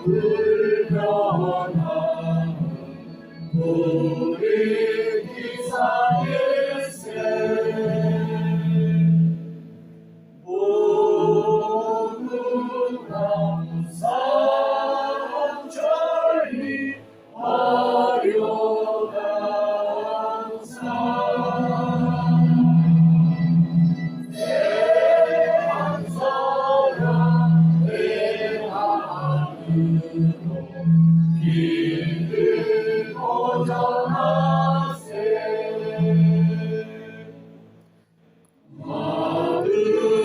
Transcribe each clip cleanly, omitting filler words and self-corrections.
불변한 우리 기사일세 모두가 상절리 화려한 상 대한사랑 대한으로 길을 벗어나세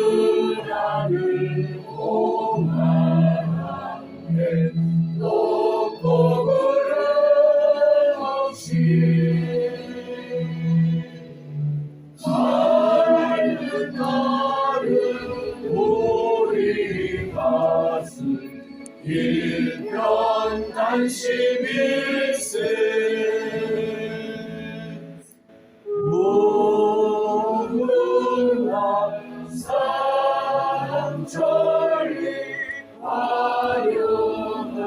마을하늘 공활하게 높고 구름없이 맑은 날은 우리 가슴 일편 단심일세 무궁화 삼천리 화려한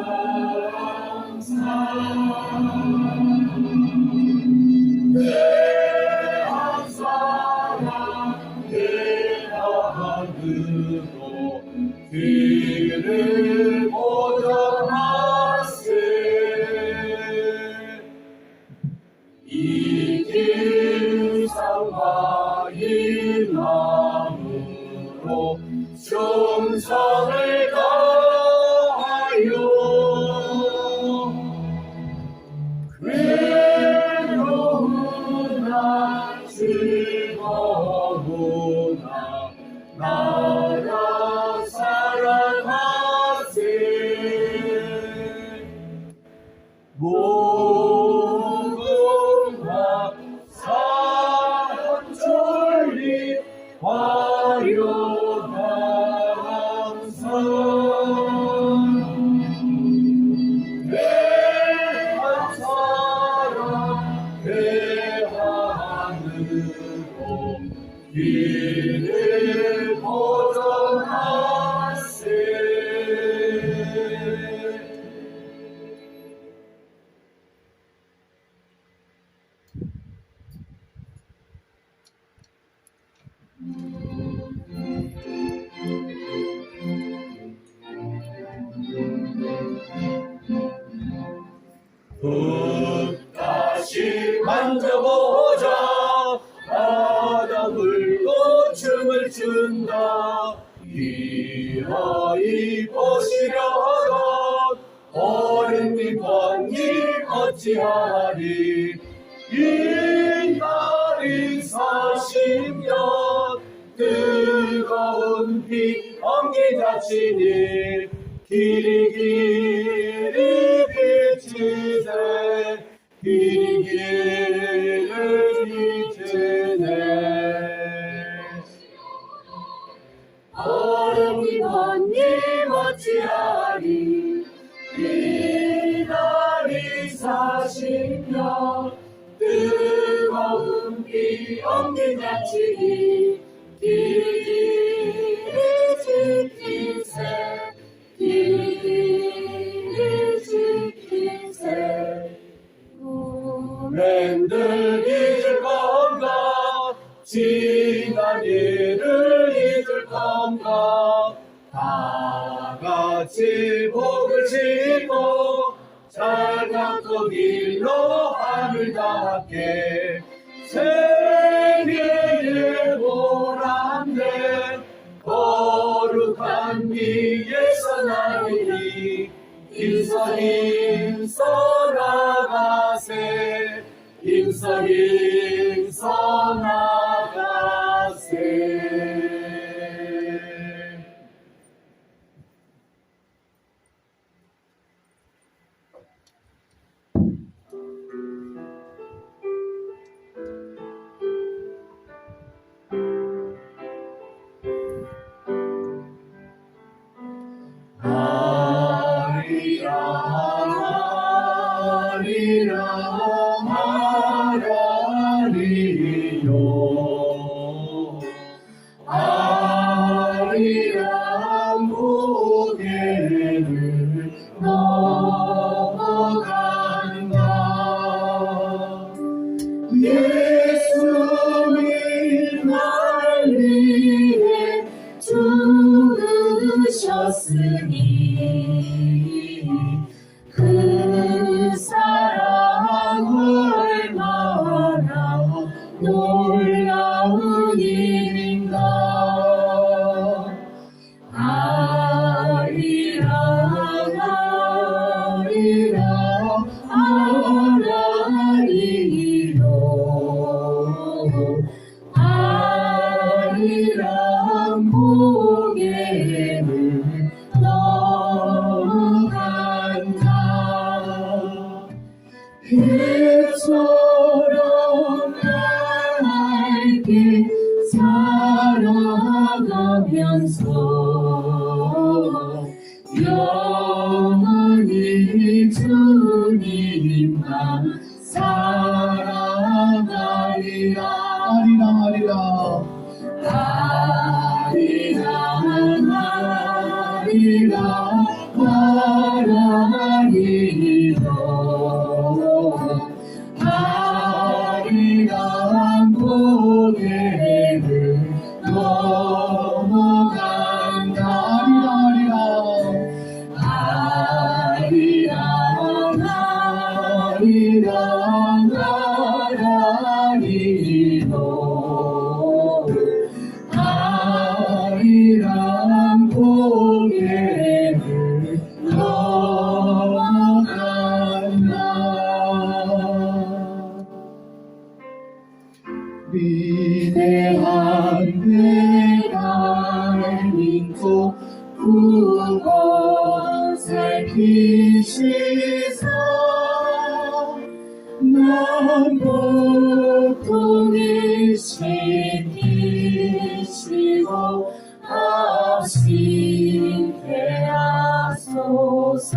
산 대한사랑 대한으로 길을 벗어나세 이 길상과 이 마음으로 충성을 다하여 괴로우나 즐거우나 나라 사랑하세 무궁화 삼천리 화려한 산 대한사랑 대한으로 길을 벗어나세 다시 만져보자 바다 물고 춤을 춘다 이 아이 보시려던 어른이 번일 어찌하리 이 날이 40년 뜨거운 피 엉기자치니 길이 비치네 길이를 비치네 어른이 번님 어찌하리 이 날이 40년 뜨거운 피 엉기자치니 길이 지키세 길이 지키세 맨들 잊을 건가 지난 일을 잊을 건가 다 같이 복을 짓고 잘 갖고 길로 하늘 닿게 생애의 보람된 거룩한 미에서 나이니 힘써 나가세 힘써 나가세 아리랑 무게를 주셨으니 그 사랑 얼마나 놀라운 일인가. 아리라 아리라 아라리로 아리랑 고개를 넘어간다. 그처럼 나에게 살아가면서 영원히 주님만 살아가리라. 아리라 아리라 아리라 아라리로 아리랑 고개를 넘어간다. 아리랑 아리랑 아라리로 아리랑 고개를 넘어간다. 위대한 대한민국 구원 살피시사 남북 통일시키시고 합심케 하소서.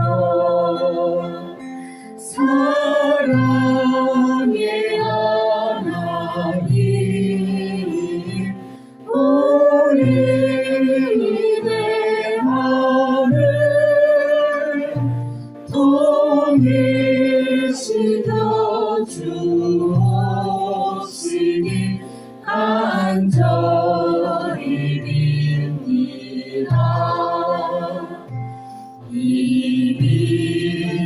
사랑의 하나님 우리 대하늘 통일시켜 주옵시니 간절히 빕니다. 이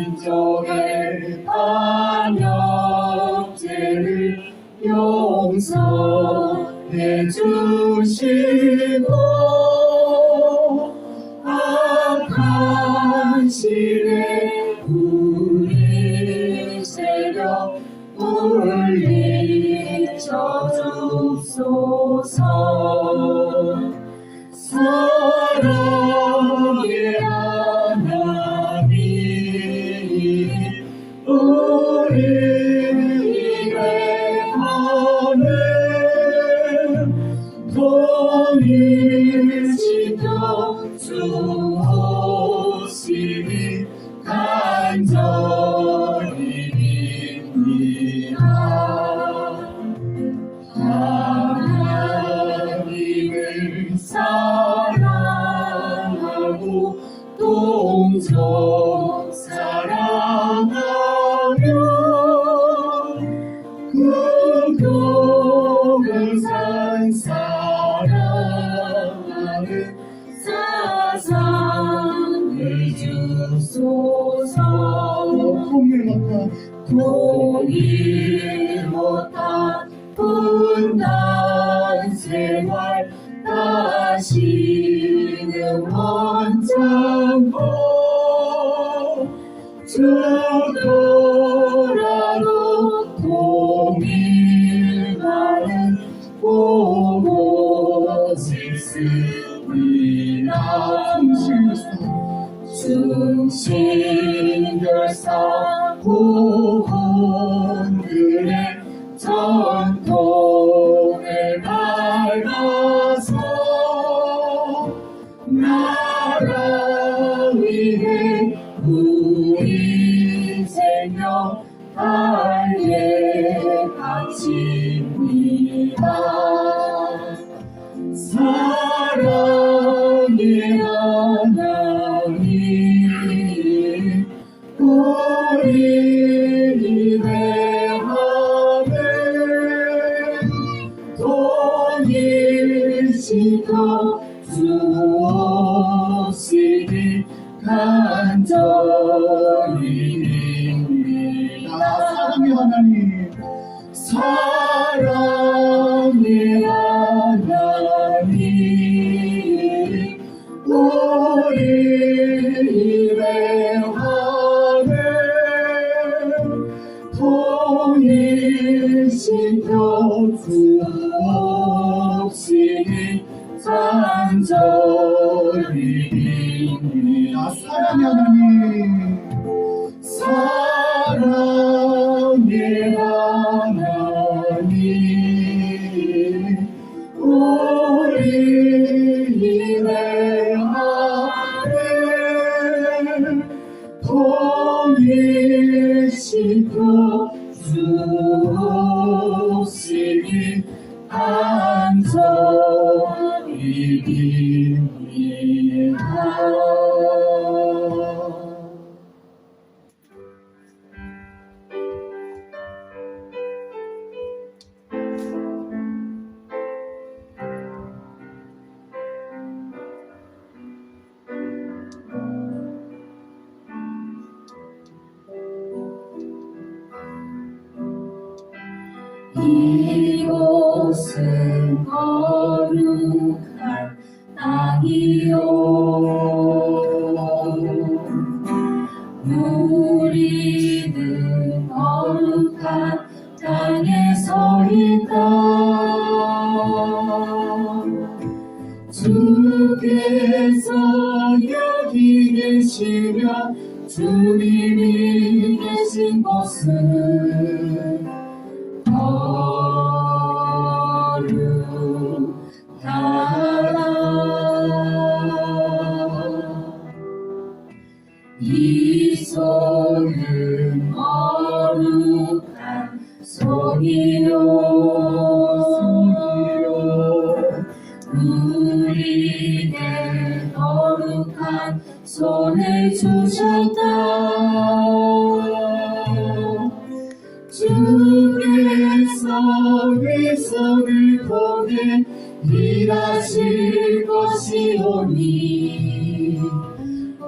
민족의 반역죄를 용서해 주시고 악한 시대 우리 세력 물리쳐 주소서. 사랑의 하나님 우리 대하늘 통일시켜 주옵시니 간절히 빕니다. 하나님을 사랑하고 동정 사랑하며 그 교회산 사랑하는 사상을 주소서. 통일 못한 분단 생활 다시는 원창고 죽더라도 통일하는 보고 싶습니다. 충신결사 후손들의 전통을 밟아서 나라 위해 우리 생명 달에 바칩니다. 사랑의 하나님 우리 대하늘 통일시켜 주옵시니 간절히 빕니다. 사랑의 하나님, 사랑의 하나님, 우리의 안에 통일시켜 주옵시니 간절히 빕니다. 사랑의 하나님, 사랑의 하나님, 우리의 안에 통일시켜 주옵시니 간절히 빕니다. 이곳은 거룩한 땅이요, 우리는 거룩한 땅에 서 있다. 주께서 여기 계시며 주님이 계신 곳은 이 손은 거룩한 손이요, 우리에게 거룩한 손을 주셨다. 주께서 이 손을 통해 일하실 것이오니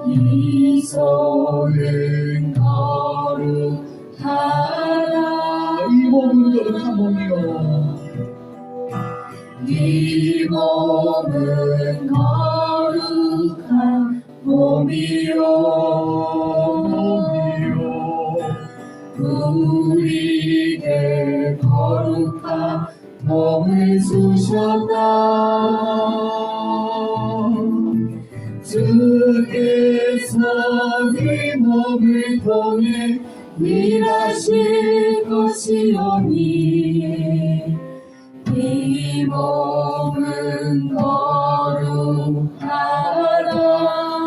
이 손은 거룩하다. 이 몸은 거룩한 몸이요, 이 몸은 거룩한 몸이요, 우리에게 거룩한 몸을 주셨다. 주께서 이 몸을 통해 일하실 것이오니 이 몸은 거룩하다.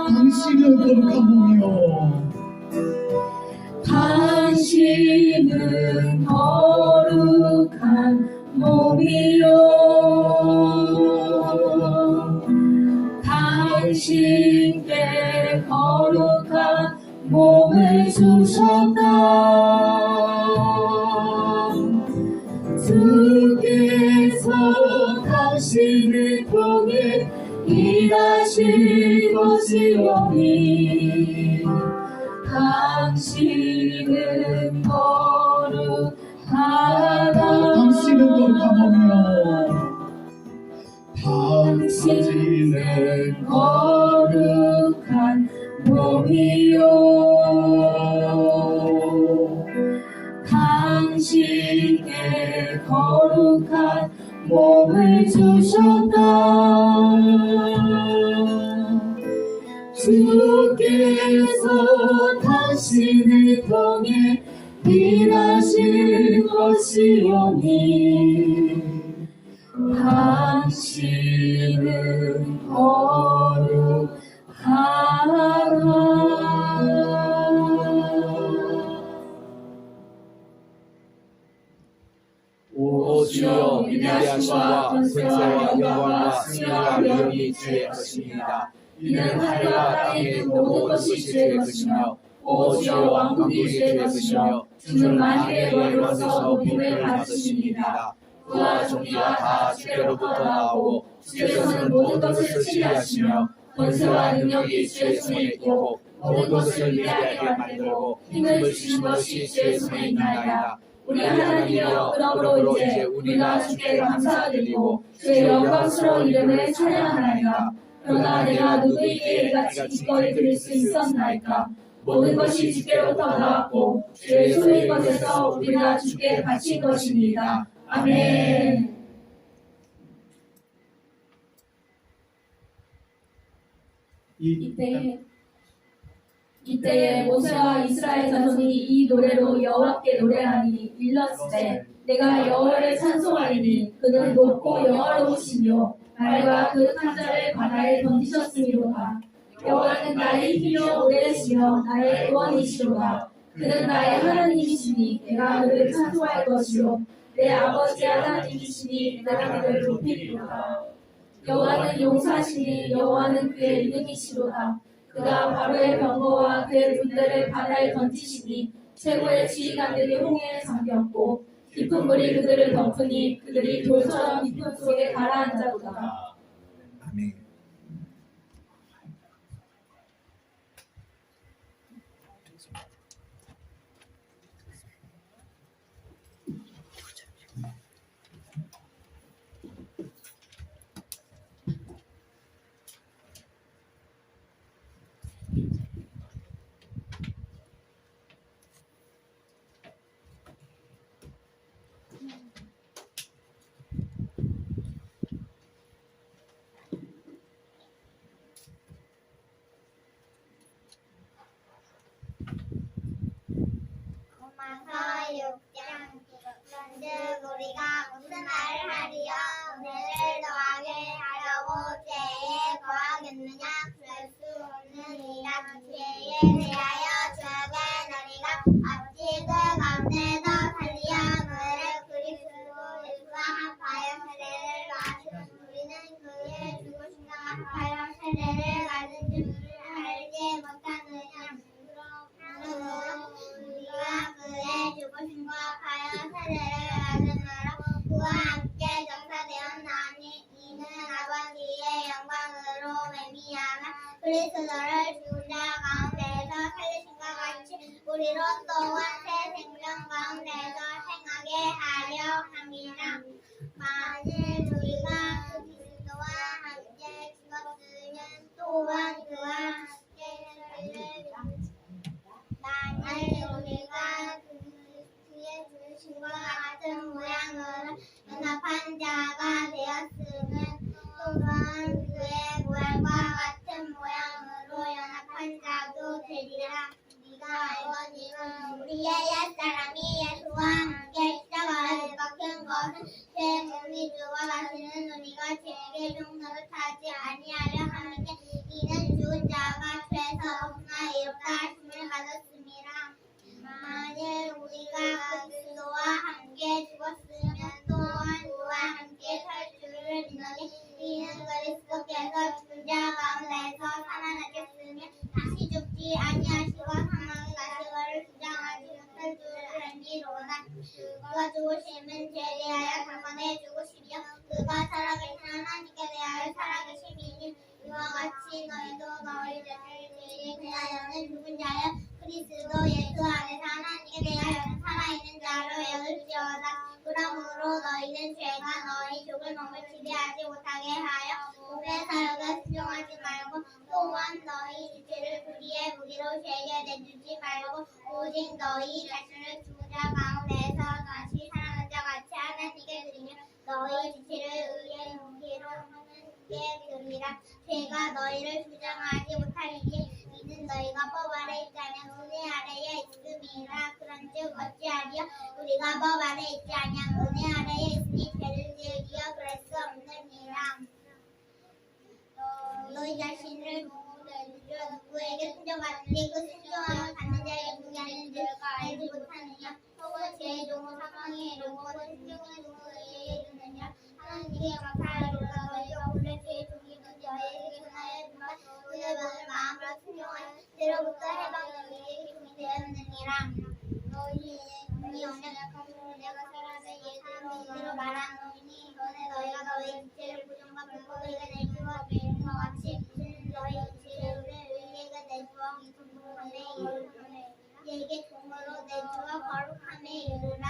당신은 거룩한 몸이요, 당신은 거룩한 몸이요, 당신께 거룩한 몸을 주셨다. 주께서 당신을 통해 일하실 것이오니 당신은 거룩하다. 당신은 거룩한 몸이요, 당신은 거룩한 몸이요, 당신께 거룩한 몸을 주셨다. 주께서 당신을 통해 일하실 것이오니 당신은 거룩하다. 오 주여, 위대하심과 권세와 영광과 승리와 위엄이 주의 것입니다. 이는 하늘과 땅에 있는 모든 것이 주의 것이며 오 주여, 왕국이 주의 것이며 주는 만유의 원로서 복음을 받으십니다. 부와 존귀가 다 주께로부터 나오고 주께서는 모든 것을 지휘하시며 권세와 능력이 주의 손에 있고 모든 것을 위하게 만들고 힘을 주신 것이 주의 손에 있나이다. 우리 하나님이여 그러므로 이제 우리가 주께 감사드리고 주의 영광스러운 이름을 찬양하나이다. 그러나 내가 누구에게 이같이 기꺼이 드릴 수 있었나이까? 모든 것이 주께로부터 나왔고 주의 손인 것에서 우리가 주께 바친 것입니다. 아멘. 이때에 모세와 이스라엘 자손이 이 노래로 여호와께 노래하니 일렀을 내가 여호와를 찬송하리니 그는 높고 영화로우시며 말과 그릇한 자를 바다에 던지셨음이로다. 여호와는 나의 힘이요 오래시며 나의 구원이시로다. 그는 나의 하나님이시니 내가 그를 찬송할 것이요 내 아버지 하나님이시니 내가 그를 높이리로다. 여호와는 용사시니 여호와는 그의 이름이시로다. 그가 바로의 병거와 그의 군대를 바다에 던지시니 최고의 지휘관들이 홍해에 잠겼고 깊은 물이 그들을 덮으니 그들이 돌처럼 깊은 속에 가라앉았도다. 아멘. 로마서 6장 그런즉 우리가 무슨 말을 하리요 은혜를 더하게 하려고 죄에 거하겠느냐 그럴 수 없느니라. 죄에 대하여 죄악의 너희가 어찌 그 가운데서 살리함을 그리스도 예수와 합하여 세례를 마시는 우리는 그의 죽으심과 합하여 세례를 받은 줄을 알지 못하느냐. 우리가 그의 죽으심과 하여 세례를 받음으로 그와 함께 정사되었나니 이는 아버지의 영광으로 말미암아 그리스도를 죽은 자 가운데서 살리심과 같이 우리로 또한 새 생명 가운데서 행하게 하려 함이라. 만일 우리가 그리스도와 함께 죽었으면 또한 그와 함께 살리리라. 만일 우리가 그의 죽으심과 같은 모양으로 연합한 자가 되었으면 또한 그의 부활과 같은 모양으로 연합한 자도 되리라. 네가 알거니와 우리의 옛사람이 예수와 함께 십자가에 박힌 것은 죄 몸이 죽어가시는 우리가 죄에게 종노릇하지 아니하려 함이니 이는 죽은 자가 죄에서 없나 이롭다 하심을 받았음이라. 만일 우리가 그리스도와 함께 죽었으면 또한 그와 함께 살 줄을 믿노니 이는 그리스도께서 죽은 자 가운데서 살아나셨으며 다시 죽지 아니하시고 사망의 가시거를 주장하지 못할 줄을 알미로다. 그가 죽으심은 죄에 대하여 단번에 죽으시며 그가 살아계신 하나님께 대하여 살아계심이니 이와 같이 너희도 너희 죄에 대하여는 죽은 자여 그리스도 예수 안에서 하나님께 대하여는 살아있는 자로 여길지어다. 그러므로 너희는 죄가 너희 죽을 몸을 지배하지 못하게 하여 몸의 사역에 순종하지 말고 또한 너희 주체를 불의의 무기로 죄에 내주지 말고 오직 너희 자신을 죽은 자 가운데서 다시 살아난 자 같이 하나님께 드리며 너희 주체를 의의 무기로 하나님께 드리라. 죄가 너희를 주장하지 못하리니 이는 너희가 법 아래 있지 아니하고 은혜 아래에 있음이라. 그런즉 어찌하리요 우리가 법 아래 있지 아니하고 은혜 아래에 있으니 죄를 지으리여 그럴 수 없느니라. 너희 자신을 보호하여 누구에게 순종하는지 그 순종함을 받는 자에게 분하는 줄 알지 못하느냐. 혹은 죄의 종을 사망에 이르고 순종의 종을 의에 이르느냐. 하나님께 감사하리로다. 너희가 본래 죄의 종이든 너희에게 전하여 준바 그의 명을 마음으로 순종하여 죄로부터 해방을 위해 종이 되었느니라. 너희 언약 약함으로 내가 살아내 예대로 말하노니 전에 너희가 너희 주체를 부정과 불법을 내주어 배는 것 같이 너희 거룩함에 내게 종으로 내 주와 거룩함에 이르라.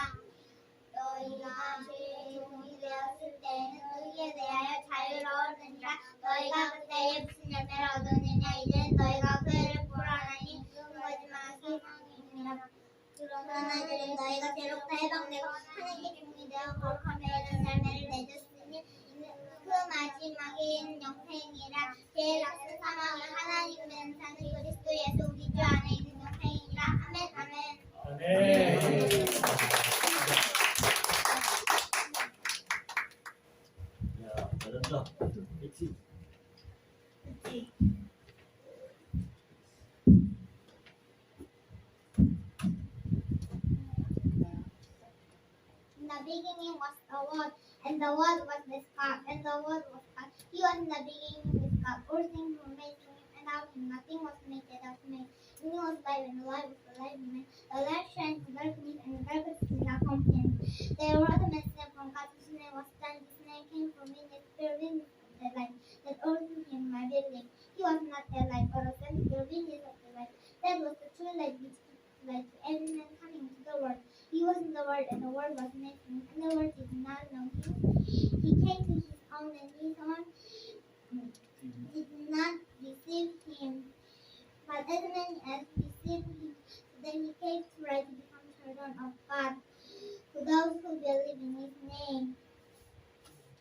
너희가 주의 종이 되었을 때에는 너희에 대하여 자유로웠느니라. 너희가 그때에 무슨 열매를 얻었느냐. 이제는 너희가 그 애를 보라하니 거짓말한 세상이니라. 그러나 이제 너희가 죄로부터 해방되고 하나님의 종이 되어 거룩함에 이르는 열매를 맺었으니 그 마지막인 영생이라. 제일 앞선 사망은 하나님은 사는 그리스도 예수 우리 주 안에 있는 영생이라. 아멘 아멘. 네. 야, 잘한다. 그렇지. In the beginning was the Word, and the Word was with God, and the Word was God. He was in the beginning with God. All things were made through him, and without him nothing was made that was made. And he was life, and the life was the life of man. The light shines in darkness, and the darkness did not comprehend. There was a messenger from God, whose name was John. His name came from witness, bear witness of the light, that all through him might be believed. He was not the light, but a son, bear witness of the light. That was the true light which gives light to every man coming into the world. He was in the world, and the world was made through him, and the world did not know him. He came to his own, and his own did not receive him. But as many as received him, then he gave to right to become children of God, to those who believe in his name,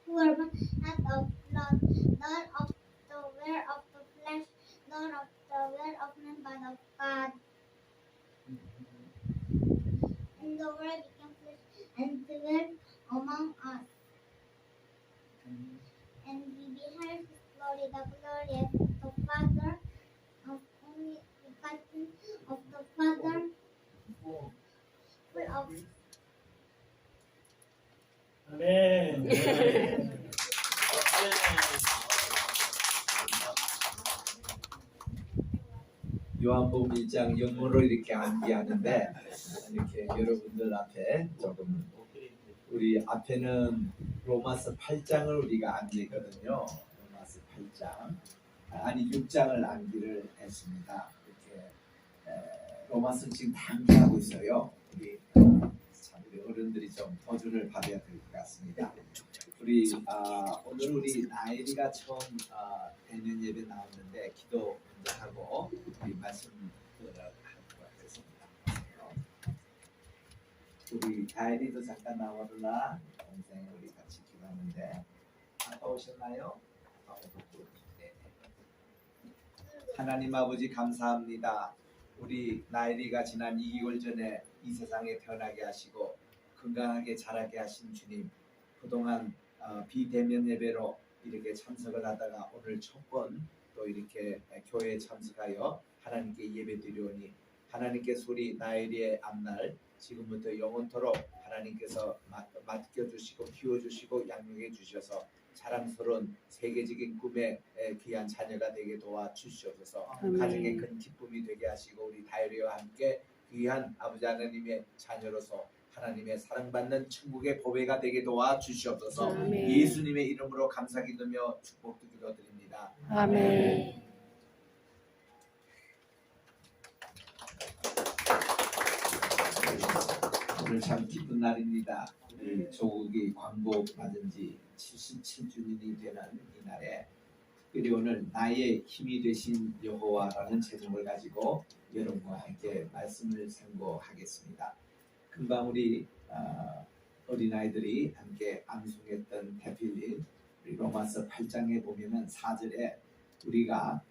who were born not of blood, nor of the will of the flesh, nor of the will of man, but of God. And the word became flesh and dwelt among us. And we beheld his glory, the glory of the Father, of only begotten of the Father, full of 아멘. 요한복음 1장 영문으로 이렇게 암기하는데 이렇게 여러분들 앞에 조금 우리 앞에는 로마서 8장을 우리가 암기했거든요. 로마서 8장 아니 6장을 암기를 했습니다. 이렇게 로마서 지금 다 암기하고 있어요. 우리 참 우리 어른들이 좀 도전을 받아야 될 것 같습니다. 우리 오늘 우리 나일이가 처음 대면 예배 나왔는데 기도 먼저 하고 우리 말씀 들어갈 것 같습니다. 우리 나일이도 잠깐 나와라. 동생 우리 같이 기도하는데 아빠 오셨나요? 네. 하나님 아버지 감사합니다. 우리 나일이가 지난 2개월 전에 이 세상에 태어나게 하시고 건강하게 자라게 하신 주님, 그동안 비대면 예배로 이렇게 참석을 하다가 오늘 첫 번 또 이렇게 교회에 참석하여 하나님께 예배드리오니 하나님께서 우리 나일이의 앞날 지금부터 영원토록 하나님께서 맡겨주시고 키워주시고 양육해 주셔서 자랑스러운 세계적인 꿈의 귀한 자녀가 되게 도와주시옵소서. 가정의 큰 기쁨이 되게 하시고 우리 다이리와 함께 귀한 아버지 하나님의 자녀로서 하나님의 사랑받는 천국의 보배가 되게 도와주시옵소서. 아멘. 예수님의 이름으로 감사기도며 축복도 기도드립니다. 아멘. 오늘 참 기쁜 날입니다. 우리 조국이 광복 받은 지 77주년이 되는 이 날에 특별히 오늘 나의 힘이 되신 여호와라는 제목을 가지고 여러분과 함께 말씀을 선고하겠습니다. 금방 우리 어린아이들이 함께 암송했던 대필린 우리 로마서 8장에 보면은 4절에 우리가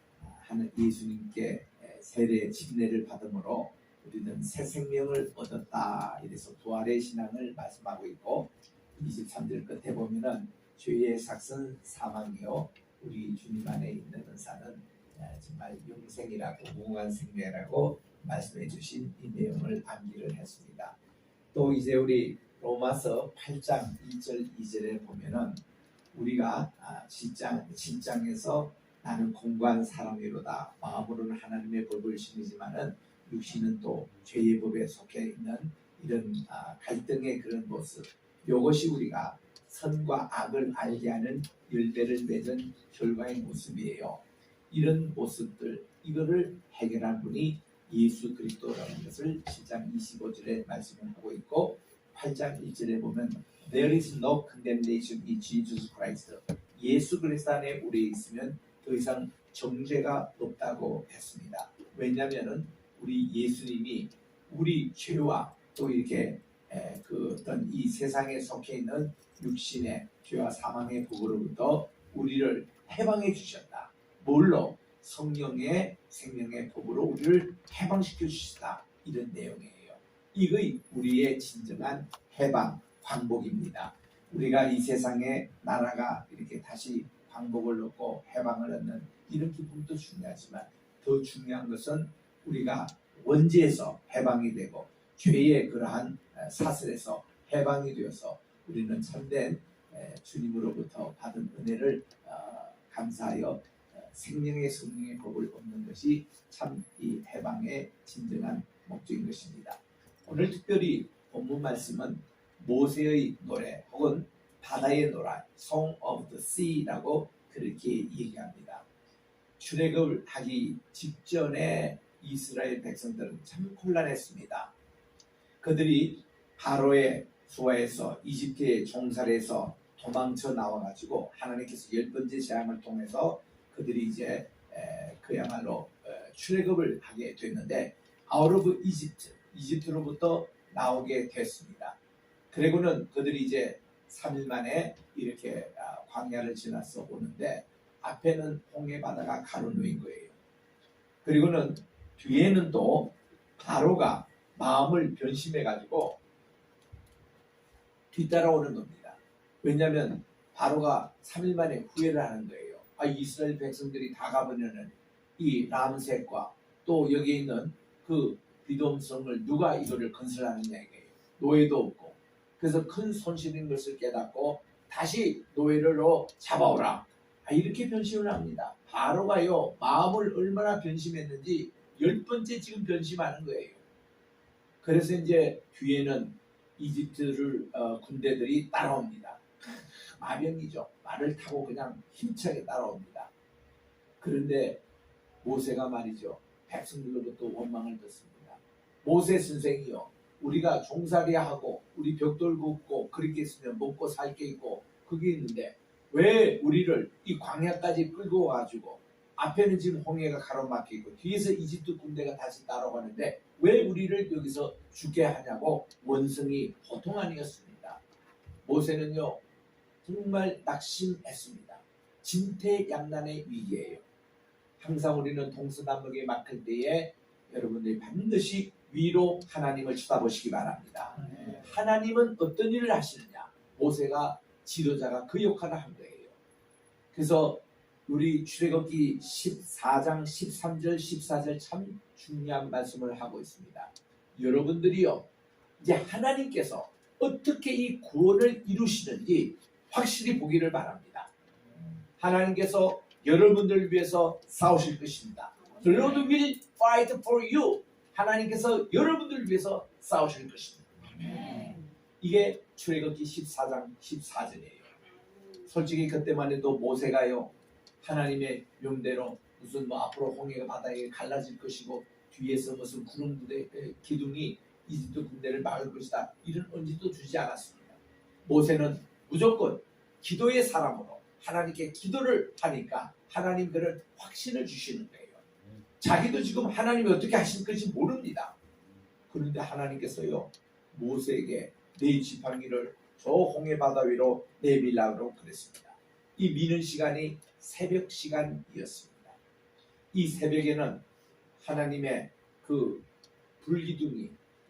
하는 예수님께 세례 침례를 받음으로 우리는 새 생명을 얻었다. 이래서 부활의 신앙을 말씀하고 있고 23절 끝에 보면은 죄의 삭은 사망이요 우리 주님 안에 있는 은사는 정말 영생이라고 무궁한 생명이라고 말씀해 주신 이 내용을 암기를 했습니다. 또 이제 우리 로마서 8장 2절 2절에 보면은 우리가 7장에서 나는 공고한 사람이로다. 마음으로는 하나님의 법을 신이지만은 육신은 또 죄의 법에 속해 있는 이런 갈등의 그런 모습. 이것이 우리가 선과 악을 알게 하는 열매를 맺은 결과의 모습이에요. 이런 모습들 이거를 해결한 분이 예수 그리스도라는 것을 7장 25절에 말씀을 하고 있고 8장 1절에 보면 There is no condemnation in Jesus Christ. 예수 그리스도 안에 우리 있으면 더 이상 정죄가 없다고 했습니다. 왜냐하면 우리 예수님이 우리 죄와 또 이렇게 그 어떤 이 세상에 속해 있는 육신의 죄와 사망의 법으로부터 우리를 해방해 주셨다. 뭘로? 성령의 생명의 법으로 우리를 해방시켜 주시다. 이런 내용이에요. 이것이 우리의 진정한 해방, 광복입니다. 우리가 이 세상에 나라가 이렇게 다시 광복을 얻고 해방을 얻는 이런 기쁨도 중요하지만 더 중요한 것은 우리가 원죄에서 해방이 되고 죄의 그러한 사슬에서 해방이 되어서 우리는 참된 주님으로부터 받은 은혜를 감사하여 생명의 성령의 법을 얻는 것이 참 이 해방의 진정한 목적인 것입니다. 오늘 특별히 본문 말씀은 모세의 노래 혹은 바다의 노래 Song of the Sea라고 그렇게 얘기합니다. 출애굽을 하기 직전에 이스라엘 백성들은 참 곤란했습니다. 그들이 바로의 수하에서 이집트의 종살에서 도망쳐 나와가지고 하나님께서 10번째 재앙을 통해서 그들이 이제 그야말로 출애굽을 하게 됐는데 out of 이집트로부터 나오게 됐습니다. 그리고는 그들이 이제 3일 만에 이렇게 광야를 지나서 오는데 앞에는 홍해 바다가 가로놓인 거예요. 그리고는 뒤에는 또 바로가 마음을 변심해가지고 뒤따라오는 겁니다. 왜냐하면 바로가 3일 만에 후회를 하는 거예요. 이스라엘 백성들이 다 가버리는 이 람셋과 또 여기에 있는 그 비돔성을 누가 이거를 건설하느냐 이거예요. 노예도 없고. 그래서 큰 손실인 것을 깨닫고 다시 노예를 잡아오라. 이렇게 변심을 합니다. 바로가요 마음을 얼마나 변심했는지 10번째 지금 변심하는 거예요. 그래서 이제 뒤에는 이집트를 군대들이 따라옵니다. 마병이죠. 말을 타고 그냥 힘차게 따라옵니다. 그런데 모세가 말이죠. 백성들로부터 원망을 듣습니다. 모세 선생이요. 우리가 종살이하고 우리 벽돌 굽고 그렇게 있으면 먹고 살 게 있고 그게 있는데 왜 우리를 이 광야까지 끌고 와가지고 앞에는 지금 홍해가 가로막혀 있고 뒤에서 이집트 군대가 다시 따라가는데 왜 우리를 여기서 죽게 하냐고 원성이 호통 아니었습니다. 모세는요 정말 낙심했습니다. 진퇴양난의 위기예요. 항상 우리는 동서남북에 막힐 때에 여러분들이 반드시 위로 하나님을 쳐다보시기 바랍니다. 하나님은 어떤 일을 하시느냐? 모세가 지도자가 그 역할을 한 거예요. 그래서 우리 출애굽기 14장 13절 14절 참 중요한 말씀을 하고 있습니다. 여러분들이요 이제 하나님께서 어떻게 이 구원을 이루시는지 확실히 보기를 바랍니다. 하나님께서 여러분들을 위해서 싸우실 것입니다. The Lord will fight for you. 하나님께서 여러분들을 위해서 싸우실 것입니다. 이게 출애굽기 14장 14절이에요. 솔직히 그때만 해도 모세가요 하나님의 명대로 무슨 앞으로 홍해가 바다에 갈라질 것이고 뒤에서 무슨 구름 부대 기둥이 이집트 군대를 막을 것이다 이런 언지도 주지 않았습니다. 모세는 무조건 기도의 사람으로 하나님께 기도를 하니까 하나님 그런 확신을 주시는 거예요. 자기도 지금 하나님이 어떻게 하실 것인지 모릅니다. 그런데 하나님께서요 모세에게 네 지팡이를 저 홍해 바다 위로 내밀라고 그랬습니다. 이 미는 시간이 새벽 시간이었습니다. 이 새벽에는 하나님의 그 불기둥이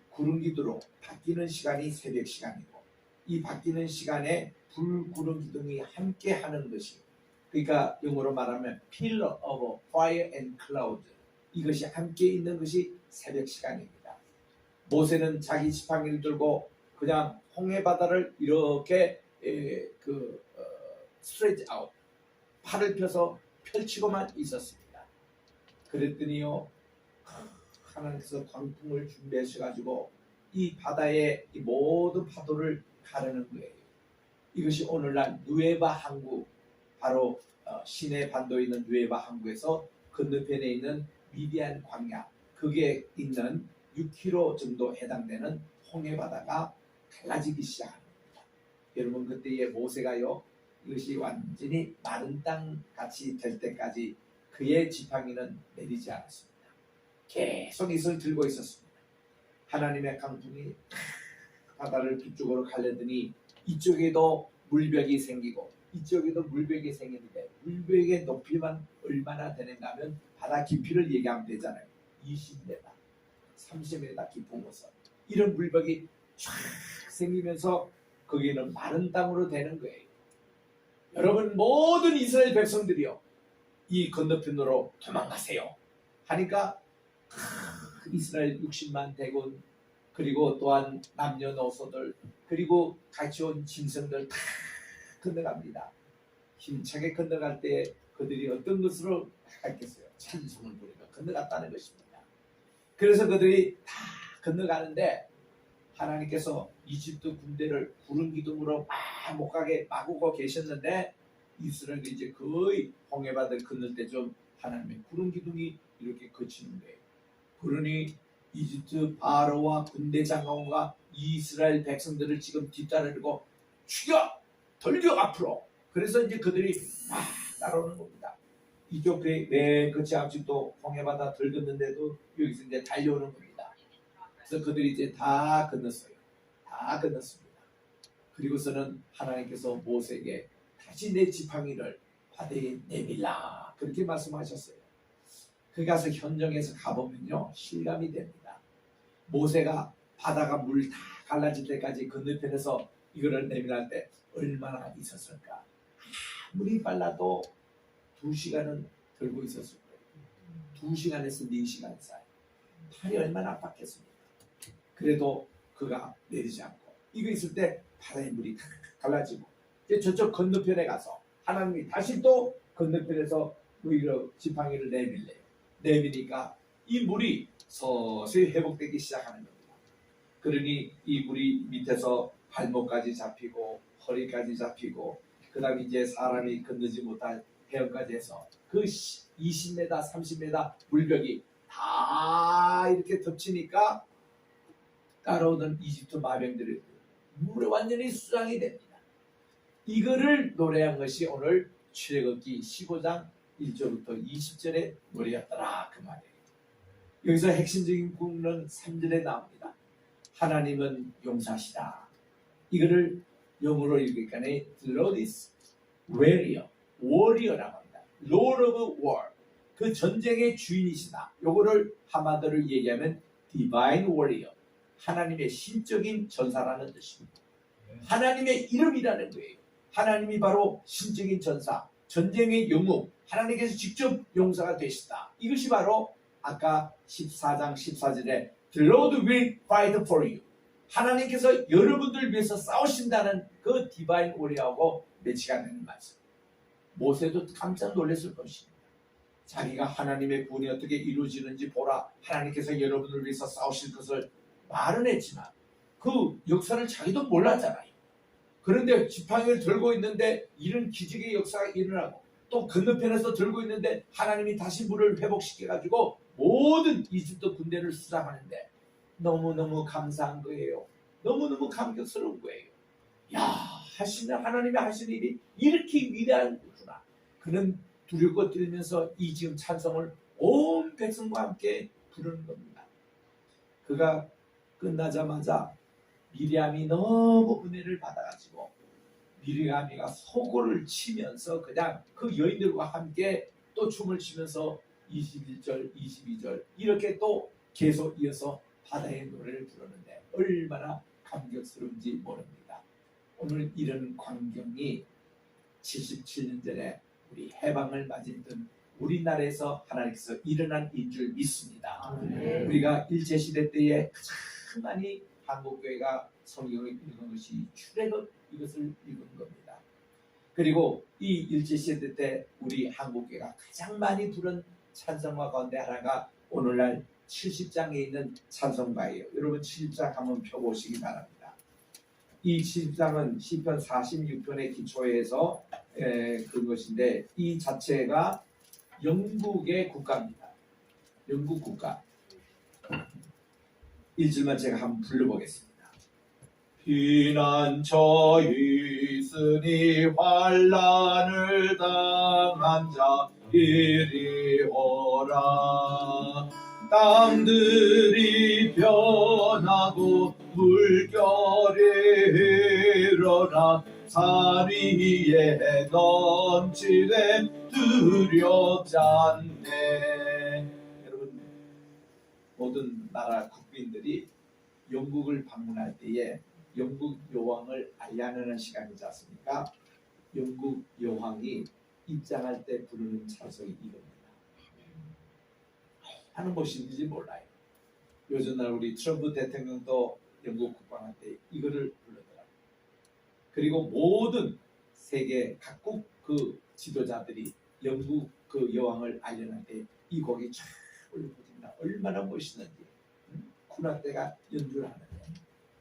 구름기둥으로 바뀌는 시간이 새벽 시간이고 이 바뀌는 시간에 불, 구름, 기둥이 함께 하는 것이 그러니까 영어로 말하면 pillar of fire and cloud 이것이 함께 있는 것이 새벽 시간입니다. 모세는 자기 지팡이를 들고 그냥 홍해 바다를 이렇게 스트레치 아웃 팔을 펴서 펼치고만 있었습니다. 그랬더니요 하나님께서 광풍을 준비하셔가지고 이 바다의 이 모든 파도를 가르는 거예요. 이것이 오늘날 누에바 항구 바로 시내 반도에 있는 누에바 항구에서 건너편에 있는 미디안 광야 그 그게 있는 6km 정도 해당되는 홍해 바다가 갈라지기 시작합니다. 여러분 그때의 모세가요 이것이 완전히 마른 땅 같이 될 때까지 그의 지팡이는 내리지 않았습니다. 계속 이것을 들고 있었습니다. 하나님의 강풍이 바다를 두 쪽으로 갈라더니 이쪽에도 물벽이 생기고 이쪽에도 물벽이 생기는데 물벽의 높이만 얼마나 되는가 하면 바다 깊이를 얘기하면 되잖아요. 20m, 30m 깊은 곳은 이런 물벽이 쫙 생기면서 거기는 마른 땅으로 되는 거예요. 여러분 모든 이스라엘 백성들이요 이 건너편으로 도망가세요 하니까 이스라엘 60만 대군 그리고 또한 남녀노소들 그리고 같이 온 짐승들 다 건너갑니다. 힘차게 건너갈 때 그들이 어떤 것으로 나갔겠어요? 찬송을 부르며 건너갔다는 것입니다. 그래서 그들이 다 건너가는데 하나님께서 이집트 군대를 구름 기둥으로 막 못 가게 막고 계셨는데 이스라엘이 이제 거의 홍해바다를 건널 때좀 하나님의 구름 기둥이 이렇게 거치는 거예요. 그러니 이집트 바로와 군대 장관과 이스라엘 백성들을 지금 뒤따르고 죽여! 돌려 앞으로! 그래서 이제 그들이 막 따라오는 겁니다. 이쪽 맨 끝이 아직도 홍해바다 덜 건는데도 여기서 이제 달려오는 겁니다. 그래서 그들이 이제 다 건넜어요. 다 건넜습니다. 그리고서는 하나님께서 모세에게 다시 내 지팡이를 바다에 내밀라 그렇게 말씀하셨어요. 그 가서 현장에서 가보면요 실감이 됩니다. 모세가 바다가 물 다 갈라질 때까지 건너편에서 이거를 내밀할 때 얼마나 있었을까. 아무리 빨라도 2시간은 들고 있었을 거예요. 2시간에서 4시간 사이. 팔이 얼마나 아팠겠습니까. 그래도 그가 내리지 않고 이거 있을 때 바다의 물이 다 갈라지고 이제 저쪽 건너편에 가서 하나님이 다시 또 건너편에서 오히려 지팡이를 내밀래요. 내미니까 이 물이 서서히 회복되기 시작하는 겁니다. 그러니 이 물이 밑에서 발목까지 잡히고 허리까지 잡히고 그 다음에 이제 사람이 건너지 못할 해역까지 해서 그 20m, 30m 물벽이 다 이렇게 덮치니까 따라오던 이집트 마병들이 물에 완전히 수장이 됩니다. 이거를 노래한 것이 오늘 출애굽기 15장 1절부터 20절의 노래였더라 그 말이에요. 여기서 핵심적인 구문은 3절에 나옵니다. 하나님은 용사시다. 이거를 영어로 읽으니까 The Lord is warrior라고 합니다. Lord of War. 그 전쟁의 주인이시다. 요거를 한마디로 얘기하면 Divine Warrior. 하나님의 신적인 전사라는 뜻입니다. 하나님의 이름이라는 거예요. 하나님이 바로 신적인 전사, 전쟁의 영웅, 하나님께서 직접 용사가 되시다. 이것이 바로 아까 14장 14절에 The Lord will fight for you. 하나님께서 여러분들 위해서 싸우신다는 그 디바인 오리하고 매치가 되는 말씀. 모세도 깜짝 놀랐을 것입니다. 자기가 하나님의 구원이 어떻게 이루어지는지 보라. 하나님께서 여러분을 위해서 싸우실 것을 말은 했지만 그 역사를 자기도 몰랐잖아요. 그런데 지팡이를 들고 있는데 이런 기적의 역사가 일어나고 또 건너편에서 들고 있는데 하나님이 다시 물을 회복시켜가지고 모든 이집트 군대를 수장하는데 너무너무 감사한 거예요. 너무너무 감격스러운 거예요. 야, 하나님이 하신 일이 이렇게 위대한 거구나. 그는 두렵고 떨면서 이 지금 찬송을 온 백성과 함께 부르는 겁니다. 그가 끝나자마자 미리암이 너무 은혜를 받아가지고 미리암이가 소고를 치면서 그냥 그 여인들과 함께 또 춤을 추면서 21절, 22절 이렇게 또 계속 이어서 바다의 노래를 부르는데 얼마나 감격스러운지 모릅니다. 오늘 이런 광경이 77년 전에 우리 해방을 맞이했던 우리나라에서 하나님께서 일어난 인 줄 믿습니다. 우리가 일제시대 때에 가장 많이 한국교회가 성경을 읽은 것이 출애굽 이것을 읽은 겁니다. 그리고 이 일제시대 때 우리 한국교회가 가장 많이 부른 찬송가 가운데 하나가 오늘날 70장에 있는 찬송가예요. 여러분 70장 한번 펴보시기 바랍니다. 이 70장은 시편 46편의 기초에서 그것인데 이 자체가 영국의 국가입니다. 영국 국가. 1절만 제가 한번 불러보겠습니다. 피난처 있으니 환난을 당한 자 이리 오라. 땅들이 변하고 물결이 일어나 산 위에 넘치되 두렵지 않네. 여러분, 모든 나라 국민들이 영국을 방문할 때에 영국 여왕을 알려하는 시간이지 않습니까? 영국 여왕이 입장할 때 부르는 찬송이 이겁니다. 하는 것인지 몰라요. 요즘날 우리 트럼프 대통령도 영국 국방할 때 이거를 부르더라고요. 그리고 모든 세계 각국 그 지도자들이 영국 그 여왕을 알려할 때 이 곡이 쫙 올려보십니다. 얼마나 멋있는지. 군악대가 연주를 하는데.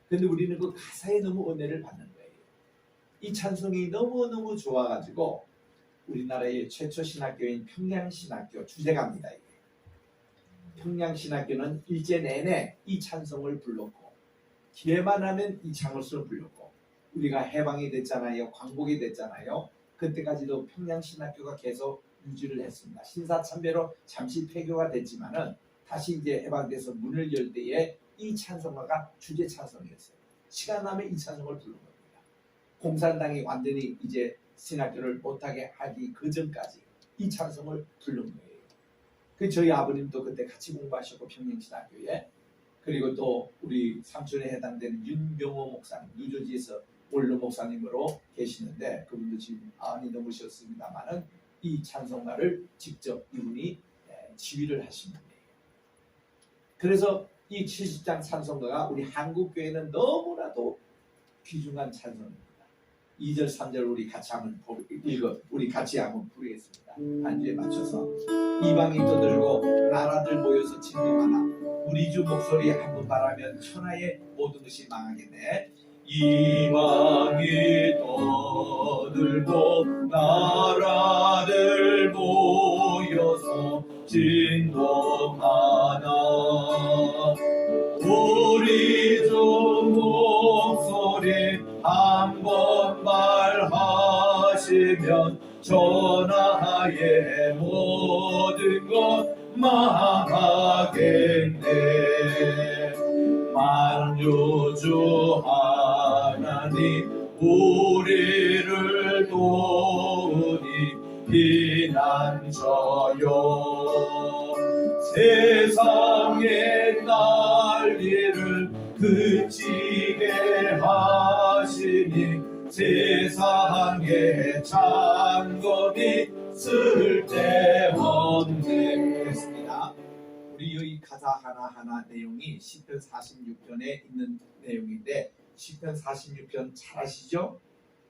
근데 우리는 그 가사에 너무 은혜를 받는 거예요. 이 찬송이 너무너무 좋아가지고 우리나라의 최초 신학교인 평양신학교 주제가입니다. 이게. 평양신학교는 일제 내내 이 찬송을 불렀고 기회만 하면 이 찬송을 불렀고 우리가 해방이 됐잖아요. 광복이 됐잖아요. 그때까지도 평양신학교가 계속 유지를 했습니다. 신사참배로 잠시 폐교가 됐지만은 다시 이제 해방돼서 문을 열 때에 이 찬송가가 주제 찬송이었어요. 시간 나면 이 찬송을 부른 겁니다. 공산당이 완전히 이제 신학교를 못하게 하기 그 전까지 이 찬송을 부른 거예요. 그 저희 아버님도 그때 같이 공부하셨고 평양신학교에 그리고 또 우리 삼촌에 해당되는 윤병호 목사님 뉴저지에서 원로 목사님으로 계시는데 그분도 지금 안이 넘으셨습니다만은 이 찬송가를 직접 이분이 지휘를 하신 분이에요. 그래서 이 70장 찬송가가 우리 한국교회는 너무나도 귀중한 찬송입니다. 2절 3절 우리 같이 한번 우리 같이 한번 부르겠습니다. 반주에 맞춰서 이방이 떠들고 나라들 모여서 진동하나 우리 주 목소리 한번 바라면 천하의 모든 것이 망하겠네. 이방이 떠들고 나라들 모여서 진동하나 우리 주 목소리 한번 말하시면 전하의 모든 것 망하겠네. 만유주 하나님 우리를 도우니 피난처요 세상의 난리를 그치게 하시니 세상의 창검이 쓸데없네. 했습니다. 우리 여기 가사 하나하나 내용이 시편 46편에 있는 내용인데 시편 46편 잘 아시죠?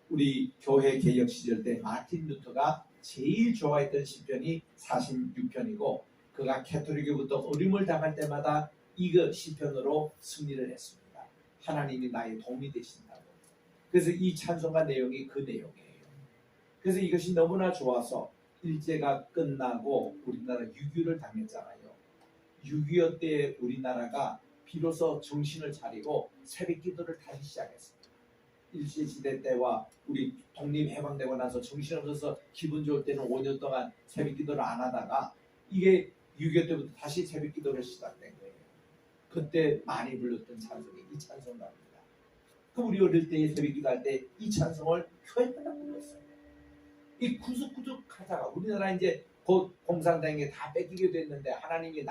우리 교회 개혁 시절 때 마틴 루터가 제일 좋아했던 시편이 46편이고 그가 캐톨릭으로부터 어림을 당할 때마다 이거 시편으로 승리를 했습니다. 하나님이 나의 도움이 되신다고. 그래서 이 찬송가 내용이 그 내용이에요. 그래서 이것이 너무나 좋아서 일제가 끝나고 우리나라 6.25를 당했잖아요. 6.25 때 우리나라가 비로소 정신을 차리고 새벽 기도를 다시 시작했습니다. 일제시대 때와 우리 독립해방되고 나서 정신없어서 기분 좋을 때는 5년 동안 새벽 기도를 안 하다가 이게 6.25 때부터 다시 새벽 기도를 시작된 거예요. 그때 많이 불렀던 찬송이 이 찬송가입니다. 그 우리 어릴 때 새벽 기도할 때 이 찬송을 교회마다 불렀어요. 이 구석구석 하다가 우리나라 이제 곧 공산당에 다 뺏기게 됐는데 하나님이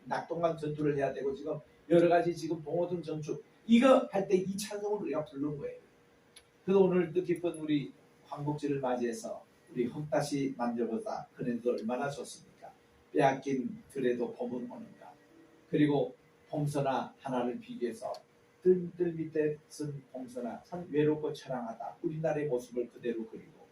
낙동강 전투를 해야 되고 지금 여러 가지 지금 봉오동 전투 이거 할 때 이 찬송을 우리가 부른 거예요. 그래서 오늘 뜻깊은 우리 광복절을 맞이해서 우리 헛다시 만져보자 그래도 얼마나 좋습니까? 빼앗긴 들에도 봄은 오는가. 그리고 봉선화 하나를 비교해서 뜰 밑에 쓴 봉선화 참 외롭고 처량하다. 우리나라의 모습을 그대로 그리고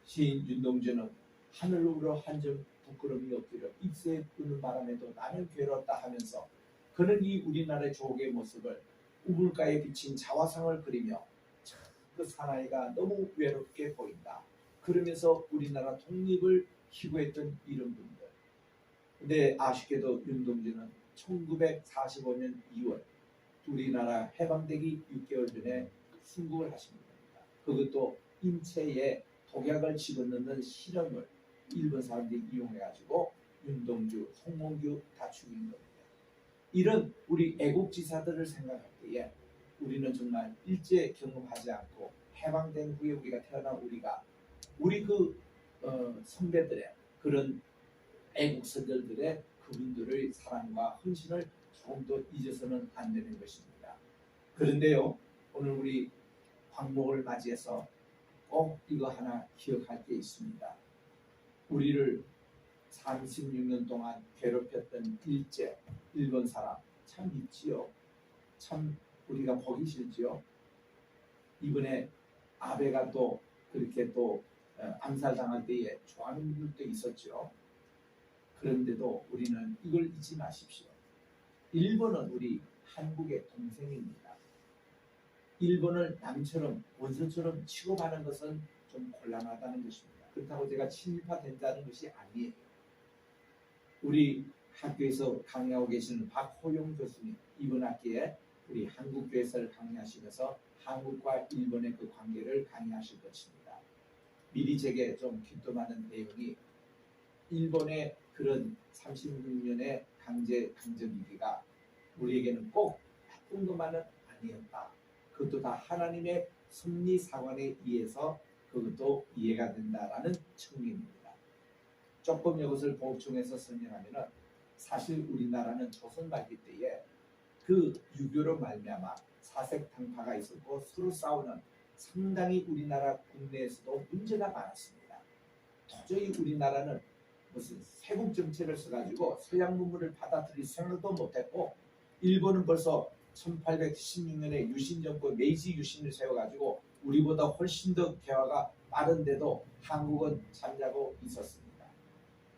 시인 윤동주는 하늘로 한 점 부끄러움이 없기를 입새에 부는 바람에도 나는 괴롭다 하면서 그는 이 우리나라의 조국의 모습을 우물가에 비친 자화상을 그리며 참 그 사나이가 너무 외롭게 보인다. 그러면서 우리나라 독립을 희구했던 이런 분들. 근데 아쉽게도 윤동주는 1945년 2월 우리나라 해방되기 6개월 전에 순국을 하신 겁니다. 그것도 인체에 독약을 집어넣는 실험을 일본 사람들이 이용해가지고 윤동주, 송몽규 다 죽인 겁니다. 이런 우리 애국지사들을 생각할 때에 우리는 정말 일제 경험하지 않고 해방된 후에 우리가 태어난 우리 그 선배들의 그런 애국선열들의 그분들의 사랑과 헌신을 조금 더 잊어서는 안 되는 것입니다. 그런데요, 오늘 우리 광목을 맞이해서 꼭 이거 하나 기억할 게 있습니다. 우리를 36년 동안 괴롭혔던 일본 사람 참 있지요. 참 우리가 보기 싫지요. 이번에 아베가 또 그렇게 또 암살당할 때에 좋아하는 분들도 있었죠. 그런데도 우리는 이걸 잊지 마십시오. 일본은 우리 한국의 동생입니다. 일본을 남처럼 원수처럼 취급하는 것은 좀 곤란하다는 것입니다. 그렇다고 제가 친일파된다는 것이 아니에요. 우리 학교에서 강의하고 계시는 박호용 교수님 이번 학기에 우리 한국교회사를 강의하시면서 한국과 일본의 그 관계를 강의하실 것입니다. 미리 제게 좀 귀뜸하는 내용이 일본의 그런 36년의 강점기가 우리에게는 꼭 나쁜 것만은 아니었다. 그것도 다 하나님의 섭리 사관에 의해서 그것도 이해가 된다라는 측면입니다. 조금 이것을 보충해서 설명하면은 사실 우리나라는 조선 말기 때에 그 유교로 말미암아 사색탕파가 있었고 서로 싸우는 상당히 우리나라 국내에서도 문제가 많았습니다. 도저히 우리나라는 무슨 세국 정책을 써가지고 서양 문물을 받아들일 생각도 못했고 일본은 벌써 1816년에 유신 정권 메이지 유신을 세워가지고 우리보다 훨씬 더 개화가 빠른데도 한국은 잠자고 있었습니다.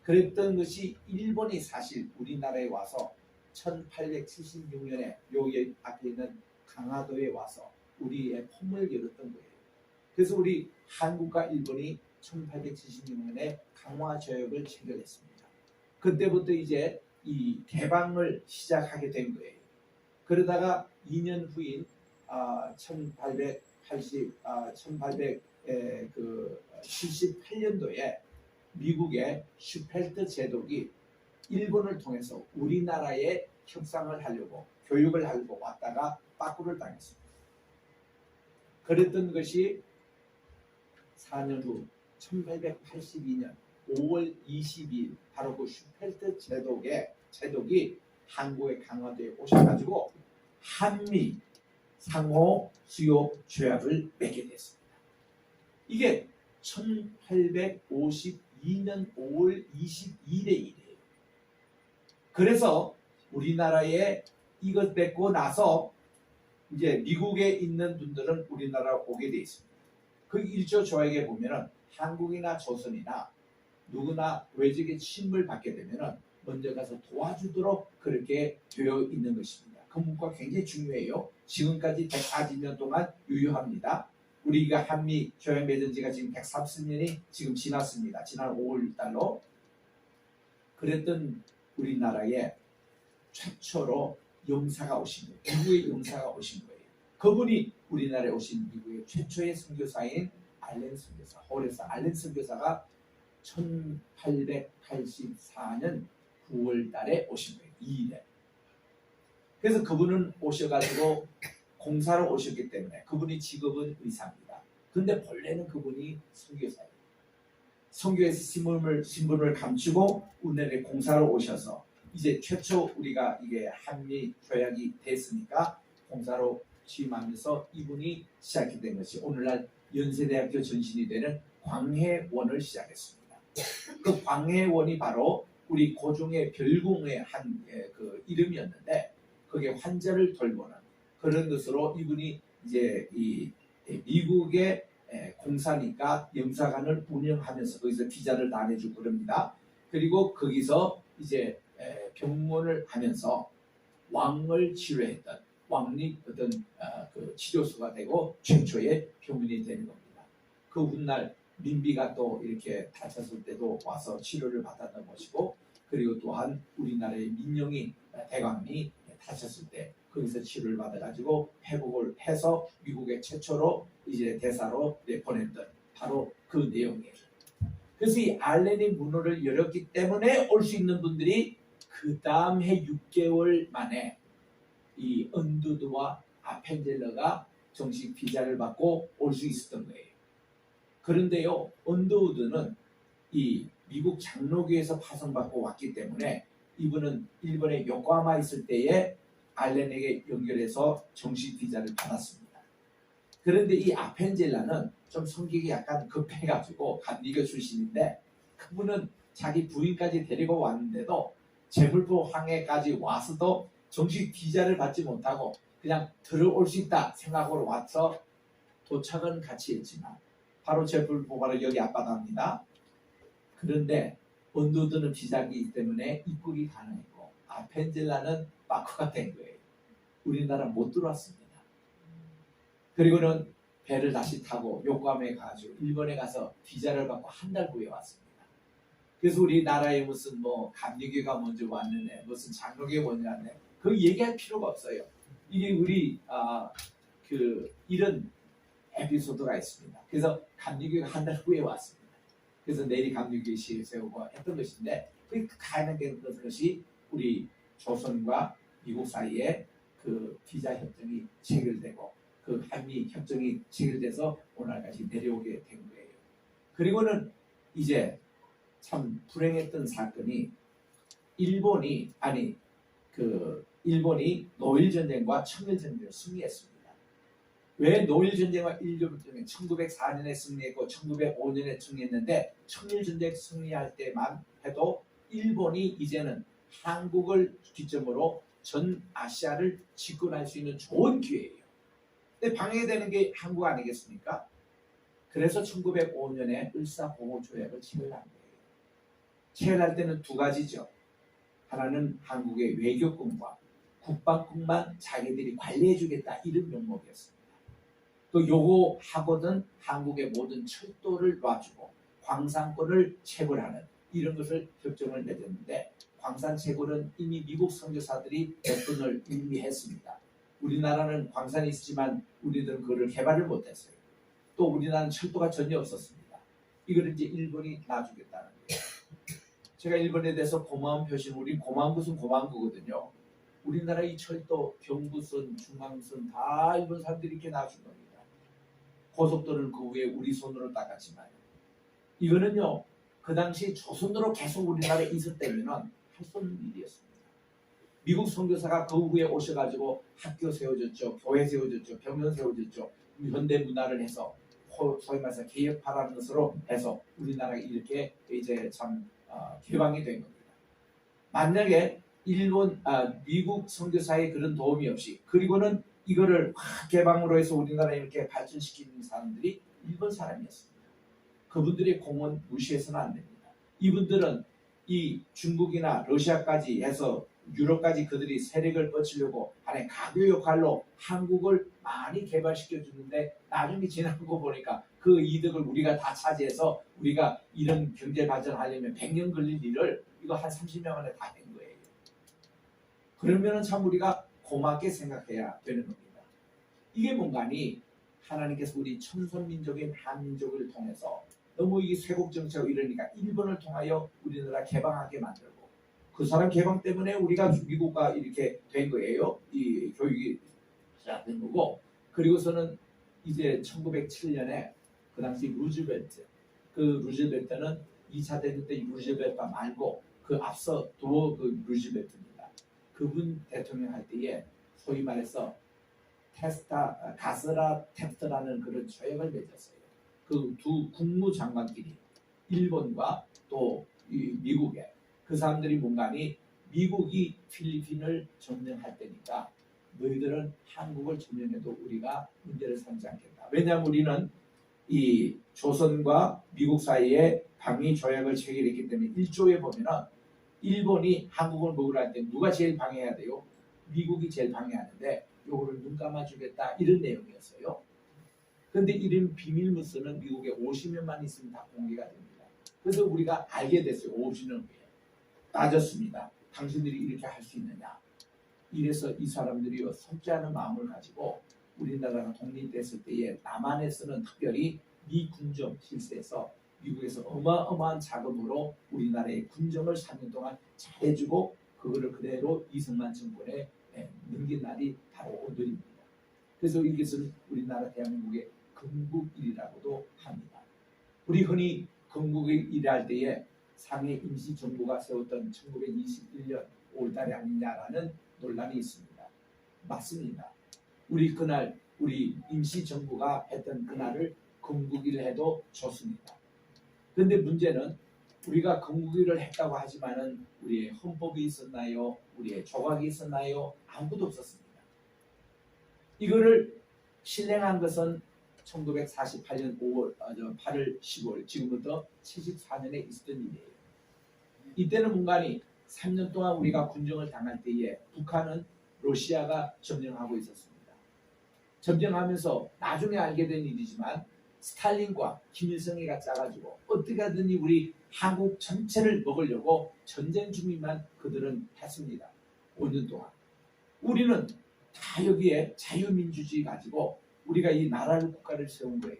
그랬던 것이 일본이 사실 우리나라에 와서 1876년에 여기 앞에 있는 강화도에 와서 우리의 폼을 열었던 거예요. 그래서 우리 한국과 일본이 1876년에 강화조약을 체결했습니다. 그때부터 이제 이 개방을 시작하게 된 거예요. 그러다가 2년 후인 1878년도에 미국의 슈펠트 제독이 일본을 통해서 우리나라에 협상을 하려고 교육을 하려고 왔다가 빠꾸를 당했습니다. 그랬던 것이 4년 후 1882년 5월 22일 바로 그 슈펠트 제독이 한국의 강화도에 오셔가지고 한미 상호 수요 조약을 맺게 됐습니다. 이게 1852년 5월 22일의 일이에요. 그래서 우리나라에 이것 맺고 나서 이제 미국에 있는 분들은 우리나라로 오게 돼 있습니다. 그 1조 조약에 보면은 한국이나 조선이나 누구나 외적의 침을 받게 되면은 먼저 가서 도와주도록 그렇게 되어 있는 것입니다. 그 문구가 굉장히 중요해요. 지금까지 140년 동안 유효합니다. 우리가 한미 조약 맺은 지가 지금 130년이 지금 지났습니다. 지난 5월 달로. 그랬던 우리나라에 최초로 영사가 오신 거예요. 미국의 영사가 오신 거예요. 그분이 우리나라에 오신 미국의 최초의 선교사인 알렌 선교사, 홀에서 알렌 선교사가 1884년 9월 달에 오신 거예요. 2일에. 그래서 그분은 오셔가지고 공사로 오셨기 때문에 그분이 직업은 의사입니다. 근데 본래는 그분이 선교사예요. 선교에서 신분을 감추고 우리나라에 공사로 오셔서 이제 최초 우리가 이게 한미 조약이 됐으니까 공사로 취임하면서 이분이 시작이 된 것이 오늘날 연세대학교 전신이 되는 광해원을 시작했습니다. 그 광해원이 바로 우리 고종의 별궁의 한 그 이름이었는데 그게 환자를 돌보는 그런 것으로 이분이 이제 이 미국의 공사니까 영사관을 운영하면서 거기서 비자를 다 내주고 그럽니다. 그리고 거기서 이제 병원을 하면서 왕을 치료했던 왕립 어떤 그 치료소가 되고 최초의 병원이 되는 겁니다. 그 훗날 민비가 또 이렇게 다쳤을 때도 와서 치료를 받았던 것이고 그리고 또한 우리나라의 민영이 대관이 다쳤을 때 거기서 치료를 받아가지고 회복을 해서 미국의 최초로 이제 대사로 보냈던 바로 그 내용이에요. 그래서 이 알렌이 문호를 열었기 때문에 올 수 있는 분들이 그 다음 해 6개월 만에 이 언두드와 아펜젤러가 정식 비자를 받고 올 수 있었던 거예요. 그런데요, 언두드는 이 미국 장로교에서 파송받고 왔기 때문에 이분은 일본의 요코하마 있을 때에 알렌에게 연결해서 정식 비자를 받았습니다. 그런데 이 아펜젤라는 좀 성격이 약간 급해가지고 감리교 출신인데 그분은 자기 부인까지 데리고 왔는데도 제물포 항해까지 와서도 정식 비자를 받지 못하고 그냥 들어올 수 있다 생각으로 와서 도착은 같이 했지만 바로 제물포 바로 여기 앞바다입니다. 그런데 언두드는 비자이기 때문에 입국이 가능했고 아펜젤라는 빠꾸가 된 거예요. 우리나라 못 들어왔습니다. 그리고는 배를 다시 타고 요코하마에 가가지고 일본에 가서 비자를 받고 한 달 후에 왔습니다. 그래서 우리나라에 무슨 뭐 감리교가 먼저 왔느냐 무슨 장로교가 먼저 왔느냐 그 얘기할 필요가 없어요. 이게 우리 이런 에피소드가 있습니다. 그래서 감리교가 한 달 후에 왔습니다. 그래서 내리 감리교의 시를 세우고 했던 것인데 그 가능한 것이 우리 조선과 미국 사이에 그 비자 협정이 체결되고 그 한미 협정이 체결돼서 오늘까지 내려오게 된 거예요. 그리고는 이제 참 불행했던 사건이 일본이 노일 전쟁과 청일 전쟁을 승리했습니다. 왜 노일 전쟁과 일일 전쟁 1904년에 승리했고 1905년에 승리했는데 청일 전쟁 승리할 때만 해도 일본이 이제는 한국을 기점으로 전 아시아를 집권할 수 있는 좋은 기회예요. 근데 방해되는 게 한국 아니겠습니까? 그래서 1905년에 을사보호조약을 체결한 거예요. 체결할 때는 두 가지죠. 하나는 한국의 외교권과 국방권만 자기들이 관리해주겠다 이런 명목이었습니다. 또 요거 하고는 한국의 모든 철도를 놔주고 광산권을 채굴하는 이런 것을 협정을 맺었는데 광산 채굴은 이미 미국 선교사들이 몇 번을 이미 했습니다. 우리나라는 광산이 있지만 우리들은 그거를 개발을 못했어요. 또 우리나라는 철도가 전혀 없었습니다. 이걸 이제 일본이 놔주겠다는 거예요. 제가 일본에 대해서 고마운 표시는 우리 고마운 것은 고마운 거거든요. 우리나라 이 철도, 경부선, 중앙선 다 일본 사람들이 이렇게 놔준 겁니다. 고속도로는 그 위에 우리 손으로 닦았지만 이거는요 그 당시 조선으로 계속 우리나라에 있었다면 할 수 없는 일이었습니다. 미국 선교사가 그 후에 오셔가지고 학교 세워졌죠, 교회 세워졌죠, 병원 세워졌죠, 현대 문화를 해서 소위 말해서 개혁파라는 것으로 해서 우리나라가 이렇게 이제 참 개방이 된 겁니다. 만약에 미국 선교사의 그런 도움이 없이 그리고는 이거를 개방으로 해서 우리나라에 이렇게 발전시키는 사람들이 일본 사람이었습니다. 그분들의 공헌 무시해서는 안 됩니다. 이분들은 이 중국이나 러시아까지 해서 유럽까지 그들이 세력을 뻗치려고 하는 가교 역할로 한국을 많이 개발시켜 주는데 나중에 지난 거 보니까 그 이득을 우리가 다 차지해서 우리가 이런 경제 발전하려면 100년 걸릴 일을 이거 한 30년 안에 다 된 거예요. 그러면은 참 우리가 고맙게 생각해야 되는 겁니다. 이게 뭔가니 하나님께서 우리 천선민족인 한민족을 통해서 너무 이 쇄국 정치하고 이러니까 일본을 통하여 우리나라 개방하게 만들고 그 사람 개방 때문에 우리가 미국과 이렇게 된 거예요. 이 교육이 시작된 거고 그리고서는 이제 1907년에 그 당시 루즈벨트 그 루즈벨트는 2차 대전 때 루즈벨트 말고 그 앞서 그 루즈벨트입니다. 그분 대통령 할 때에 소위 말해서 가스라 텍스트라는 그런 조약을 맺었어요. 그 두 국무장관끼리 일본과 또 미국에 그 사람들이 뭔가니 미국이 필리핀을 점령할 때니까 너희들은 한국을 점령해도 우리가 문제를 삼지 않겠다. 왜냐하면 우리는 이 조선과 미국 사이에 방위 조약을 체결했기 때문에 1조에 보면은 일본이 한국을 먹으려 할 때 누가 제일 방해해야 돼요? 미국이 제일 방해하는데 요거를 눈 감아주겠다 이런 내용이었어요. 그런데 이런 비밀문서는 미국에 50년만 있으면 다 공개가 됩니다. 그래서 우리가 알게 됐어요. 50년 후에 따졌습니다. 당신들이 이렇게 할 수 있느냐? 이래서 이 사람들이 속죄하는 마음을 가지고 우리나라가 독립됐을 때에 남한에서는 특별히 미 군정 실세에서 미국에서 어마어마한 자금으로 우리나라의 군정을 3년 동안 잘해주고 그거를 그대로 이승만 정권에 넘긴 날이 바로 오늘입니다. 그래서 이것은 우리나라 대한민국의 건국일이라고도 합니다. 우리 흔히 건국일 일할 때에 상해 임시정부가 세웠던 1921년 5월달이 아니냐라는 논란이 있습니다. 맞습니다. 우리 그날 우리 임시정부가 했던 그날을 건국일 해도 좋습니다. 그런데 문제는 우리가 건국일을 했다고 하지만은 우리의 헌법이 있었나요? 우리의 조각이 있었나요? 아무것도 없었습니다. 이거를 실행한 것은 1948년 8월 15일 지금부터 74년에 있었던 일이에요. 이때는 문간이 3년 동안 우리가 군정을 당할 때에 북한은 러시아가 점령하고 있었습니다. 점령하면서 나중에 알게 된 일이지만 스탈린과 김일성이가 짜가지고 어떻게 하든지 우리 한국 전체를 먹으려고 전쟁 준비만 그들은 했습니다. 5년 동안. 우리는 다 여기에 자유민주주의 가지고 우리가 이 나라를 국가를 세운 거예요.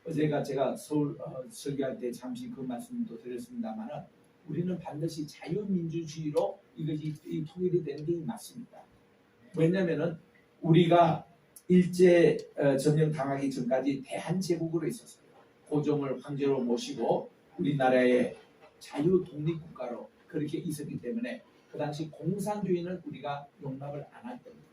어제가 제가 서울 설교할 때 잠시 그 말씀도 드렸습니다만은 우리는 반드시 자유민주주의로 이것이 통일이 되는 게 맞습니다. 왜냐하면은 우리가 일제 점령 당하기 전까지 대한제국으로 있었어요. 고종을 황제로 모시고 우리나라의 자유 독립 국가로 그렇게 있었기 때문에 그 당시 공산주의는 우리가 용납을 안 할 겁니다.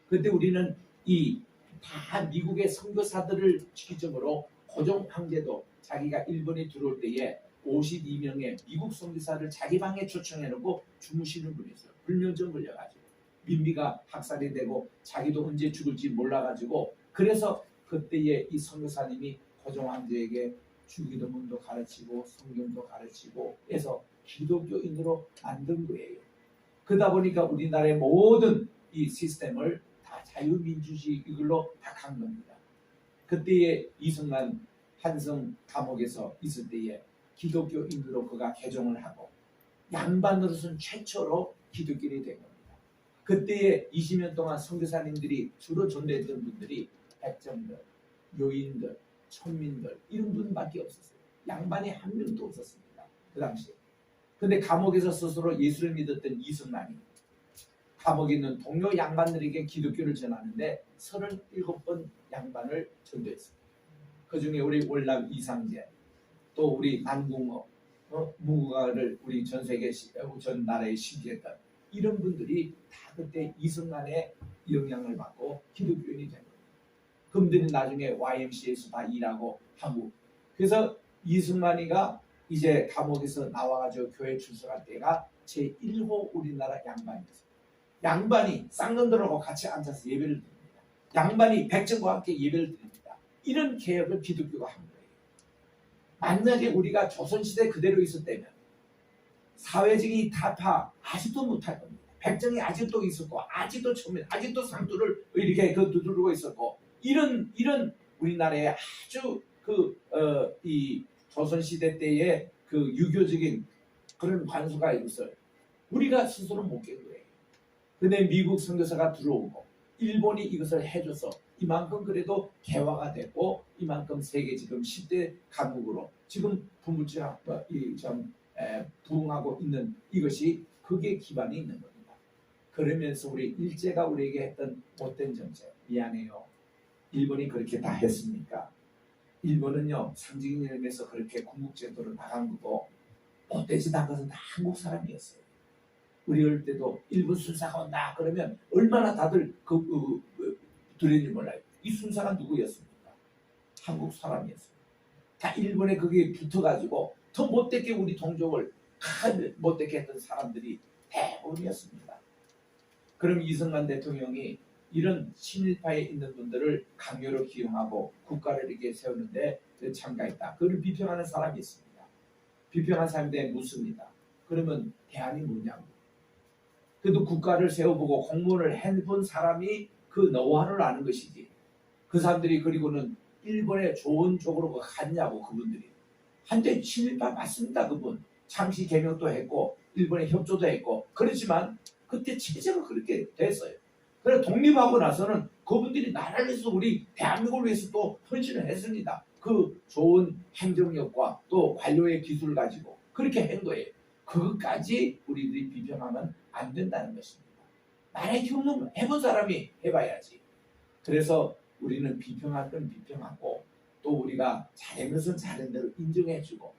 그때 우리는 이 다 미국의 선교사들을 기점으로 고종 황제도 자기가 일본에 들어올 때에 52명의 미국 선교사를 자기 방에 초청해놓고 주무시는 분이었어요. 불면증 걸려가지고 민비가 학살이 되고 자기도 언제 죽을지 몰라가지고 그래서 그때에 이 선교사님이 고종 황제에게 주기도문도 가르치고 성경도 가르치고 해서 기독교인으로 만든 거예요. 그러다 보니까 우리나라의 모든 이 시스템을 다 자유민주주의 이걸로 다 간 겁니다. 그때에 이승만 한성 감옥에서 있을 때에 기독교인으로 그가 개종을 하고 양반으로서는 최초로 기독교인이 된 겁니다. 그때에 20년 동안 선교사님들이 주로 전도했던 분들이 백정들, 요인들, 천민들 이런 분밖에 없었어요. 양반이 한 명도 없었습니다. 그 당시에. 근데 감옥에서 스스로 예수를 믿었던 이승만이 감옥에 있는 동료 양반들에게 기독교를 전하는데 37번 양반을 전도했습니다. 그 중에 우리 월남 이상재, 또 우리 남궁호, 무가를 우리 전 세계 전 나라에 신기했던 이런 분들이 다 그때 이승만의 영향을 받고 기독교인이 된 겁니다. 그분들이 나중에 YMCA에서 다 일하고 하고 그래서 이승만이가 이제 감옥에서 나와가지고 교회 출석할 때가 제1호 우리나라 양반이었어요. 양반이 쌍놈들하고 같이 앉아서 예배를 드립니다. 양반이 백정과 함께 예배를 드립니다. 이런 개혁을 기독교가 한 거예요. 만약에 우리가 조선시대 그대로 있었다면 사회적인 타파 아직도 못할 겁니다. 백정이 아직도 있었고 아직도 천민, 아직도 상투를 이렇게 두드리고 있었고 이런 우리나라의 아주 이 조선시대 때의 그 유교적인 그런 관수가 이것을 우리가 스스로 못 깬 거예요. 근데 미국 선교사가 들어오고 일본이 이것을 해줘서 이만큼 그래도 개화가 됐고 이만큼 세계 지금 10대 강국으로 지금 부흥하고 있는 이것이 그게 기반이 있는 겁니다. 그러면서 우리 일제가 우리에게 했던 못된 정책 미안해요. 일본이 그렇게 다 했습니까? 일본은요 상징 의미에서 그렇게 군국제도를 나간 거고 못되지 난 것은 다 한국 사람이었어요. 우리 어릴 때도 일본 순사가 온다 그러면 얼마나 다들 두려운지 몰라요. 이 순사가 누구였습니까? 한국 사람이었어요. 다 일본에 거기에 붙어가지고 더 못되게 우리 동족을 못되게 했던 사람들이 대부분이었습니다. 그럼 이승만 대통령이 이런 친일파에 있는 분들을 강요로 기용하고 국가를 이렇게 세우는데 참가했다. 그를 비평하는 사람이 있습니다. 비평한 사람들에 묻습니다. 그러면 대안이 뭐냐고. 그래도 국가를 세워보고 공무원을 해본 사람이 그 노하우를 아는 것이지. 그 사람들이 그리고는 일본에 좋은 쪽으로 갔냐고 그분들이. 한때 친일파 맞습니다. 그분. 창시 개명도 했고 일본에 협조도 했고 그렇지만 그때 체제가 그렇게 됐어요. 그래서 독립하고 나서는 그분들이 나라를 위해서 우리 대한민국을 위해서 또 헌신을 했습니다. 그 좋은 행정력과 또 관료의 기술을 가지고 그렇게 한 거예요. 그것까지 우리들이 비평하면 안 된다는 것입니다. 나의 경험 해본 사람이 해봐야지. 그래서 우리는 비평할 건 비평하고 또 우리가 잘한 것은 잘한 대로 인정해주고,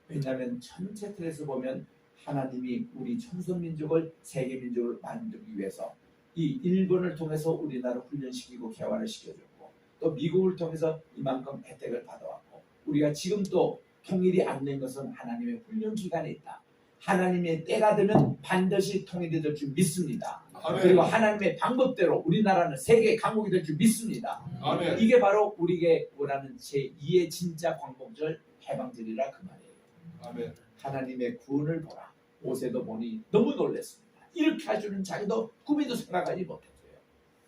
왜냐하면 전체 틀에서 보면 하나님이 우리 천선민족을 세계민족을 만들기 위해서 이 일본을 통해서 우리나라를 훈련시키고 개화를 시켜줬고, 또 미국을 통해서 이만큼 혜택을 받아왔고, 우리가 지금 또 통일이 안 된 것은 하나님의 훈련 기간에 있다. 하나님의 때가 되면 반드시 통일이 될 줄 믿습니다. 아멘. 그리고 하나님의 방법대로 우리나라는 세계 강국이 될 줄 믿습니다. 아멘. 이게 바로 우리에게 원하는 제2의 진짜 광복절 해방절이라 그 말이에요. 아멘. 하나님의 구원을 보라. 모세도 보니 너무 놀랐습니다. 이렇게 해주는 자기도 꿈에도 생각하지 못했어요.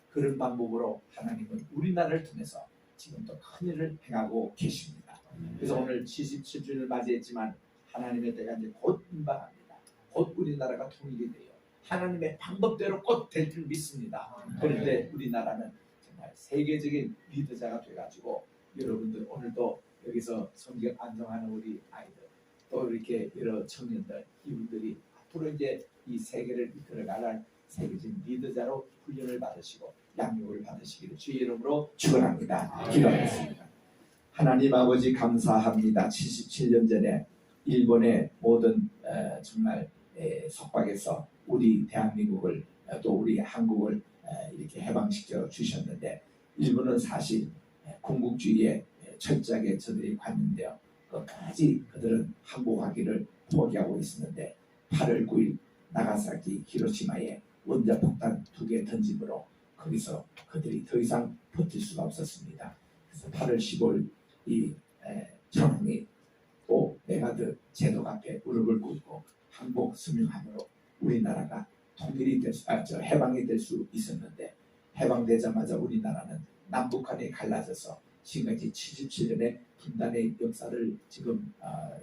그런 방법으로 하나님은 우리나라를 통해서 지금도 큰 일을 행하고 계십니다. 그래서 오늘 77주년을 맞이했지만 하나님의 때가 이제 곧 임박합니다. 곧 우리나라가 통일이 돼요. 하나님의 방법대로 곧 될 줄 믿습니다. 그런데 우리나라는 정말 세계적인 리더자가 돼가지고 여러분들 오늘도 여기서 성경 안정하는 우리 아이들 또 이렇게 여러 청년들 이분들이 앞으로 이제 이 세계를 이끌어갈 세계적인 리더자로 훈련을 받으시고 양육을 받으시기를 주의 이름으로 축원합니다. 기도하겠습니다. 하나님 아버지 감사합니다. 77년 전에 일본의 모든 정말 속박에서 우리 대한민국을 또 우리 한국을 이렇게 해방시켜 주셨는데, 일본은 사실 군국주의에 철저하게 저들이 관념되어 끝까지 그들은 항복하기를 포기하고 있었는데 8월 9일 나가사키 히로시마에 원자폭탄 2개 던짐으로 거기서 그들이 더 이상 버틸 수가 없었습니다. 그래서 8월 15일 이 전황이 또 메가드 제독 앞에 무릎을 꿇고 항복 서명함으로 우리나라가 통일이 해방이 될 수 있었는데, 해방되자마자 우리나라는 남북한이 갈라져서 지금까지 77년의 분단의 역사를 지금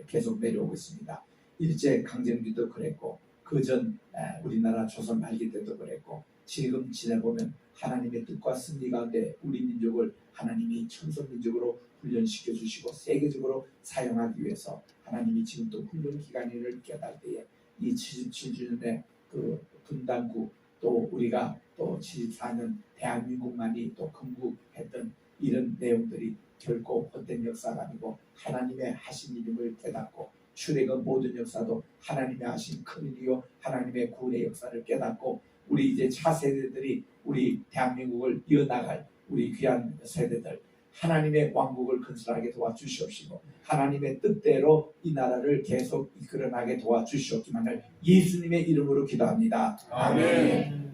계속 내려오고 있습니다. 일제 강점기도 그랬고 그전 우리나라 조선 말기 때도 그랬고, 지금 지내보면 하나님의 뜻과 승리 가운데 우리 민족을 하나님이 천선민족으로 훈련시켜 주시고 세계적으로 사용하기 위해서 하나님이 지금 또 훈련 기간을 깨달 때에 이 77주년의 그 분단국 또 우리가 또 74년 대한민국만이 또 건국했던 이런 내용들이 결코 헛된 역사가 아니고 하나님의 하신 이름을 깨닫고, 출애굽 모든 역사도 하나님의 하신 큰 일이요 하나님의 구원의 역사를 깨닫고, 우리 이제 차세대들이 우리 대한민국을 이어나갈 우리 귀한 세대들 하나님의 왕국을 건설하게 도와주시옵시고 하나님의 뜻대로 이 나라를 계속 이끌어나게 도와주시옵기만을 예수님의 이름으로 기도합니다. 아멘.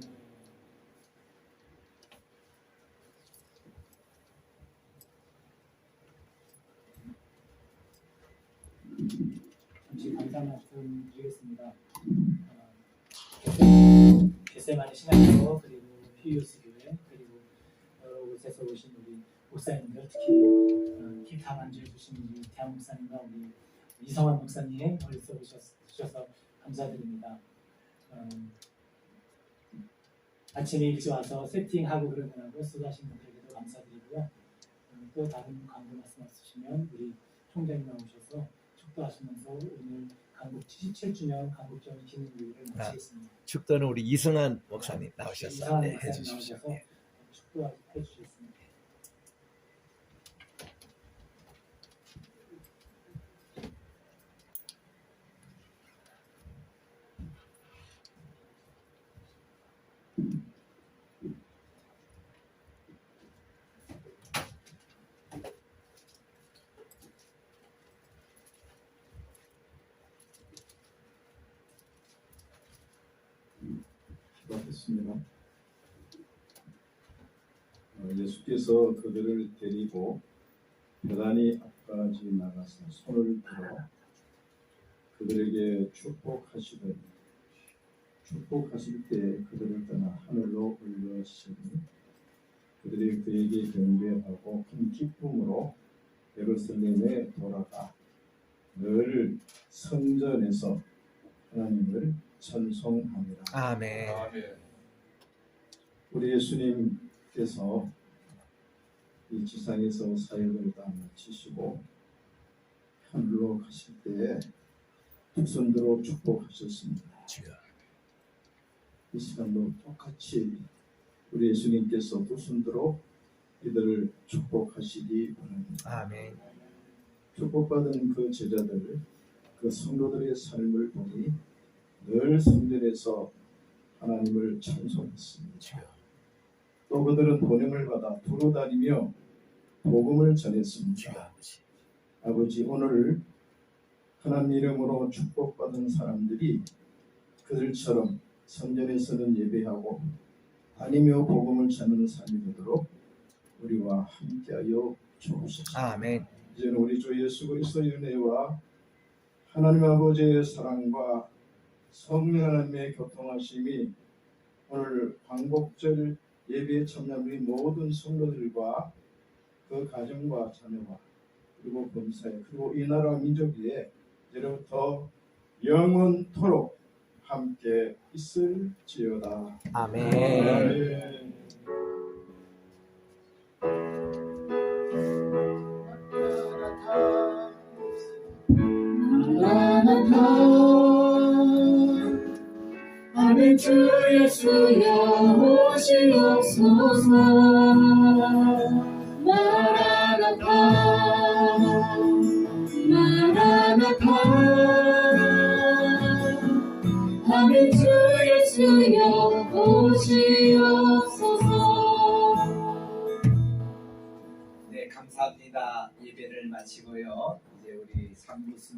잠시 감사 말씀 드리겠습니다. 겟세마네 신학교 그리고 피우스 교회 그리고 여러 곳에서 오신 우리 목사님들, 특히 기타 만주해 주신 우리 대한 목사님과 우리 이성환 목사님 멀리서 오셔서 감사드립니다. 아침에 일찍 와서 세팅하고 그러느라고 수고하신 분들에게도 감사드리고요. 또 다른 광고 말씀 없으시면 우리 총장님 나오셔서 축도하시면서 오늘 강국 77주년 강국절 기념일을 마치겠습니다. 축도는 우리 이승환 목사님 나오셔서 해주십시오. 축도해 주시겠습니다. 기도하겠습니다. 예수께서 그들을 데리고 배단위 앞까지 나가서 손을 들어 그들에게 축복하시더니 축복하실 때 그들을 떠나 하늘로 올려시니 그들이 그에게 경배하고 큰 기쁨으로 예루살렘에 돌아가 늘 성전에서 하나님을 찬송합니다. 아멘. 우리 예수님께서 이 지상에서 사역을 다 마치시고 하늘로 가실 때에 두 손으로 축복하셨습니다. 이 시간도 똑같이 우리 예수님께서 두 손으로 이들을 축복하시기 바랍니다. 아멘. 축복받은 그 제자들, 그 성도들의 삶을 보니 늘 성전에서 하나님을 찬송했습니다. 또 그들은 본영을 받아 두루 다니며 복음을 전했습니다. 아버지, 오늘 하나님 이름으로 축복받은 사람들이 그들처럼 성전에서는 예배하고 다니며 복음을 전하는 삶이 되도록 우리와 함께하여 주옵소서. 아멘. 이제는 우리 주 예수 그리스도의 은혜와 하나님 아버지의 사랑과 성령 하나님의 교통하심이 오늘 광복절 예배에 참여한 우리 모든 성도들과 그 가정과 자녀와 그리고 범사에 그리고 이 나라 민족 위에 이제부터 영원토록 함께 있을지어다. 아멘. 아멘. 아멘. 주 예수여 오시옵소서. 마라나타 마라나타. 아멘. 주 예수여 오시옵소서. 네, 감사합니다. 예배를 마치고요. 이제 우리 3부 순서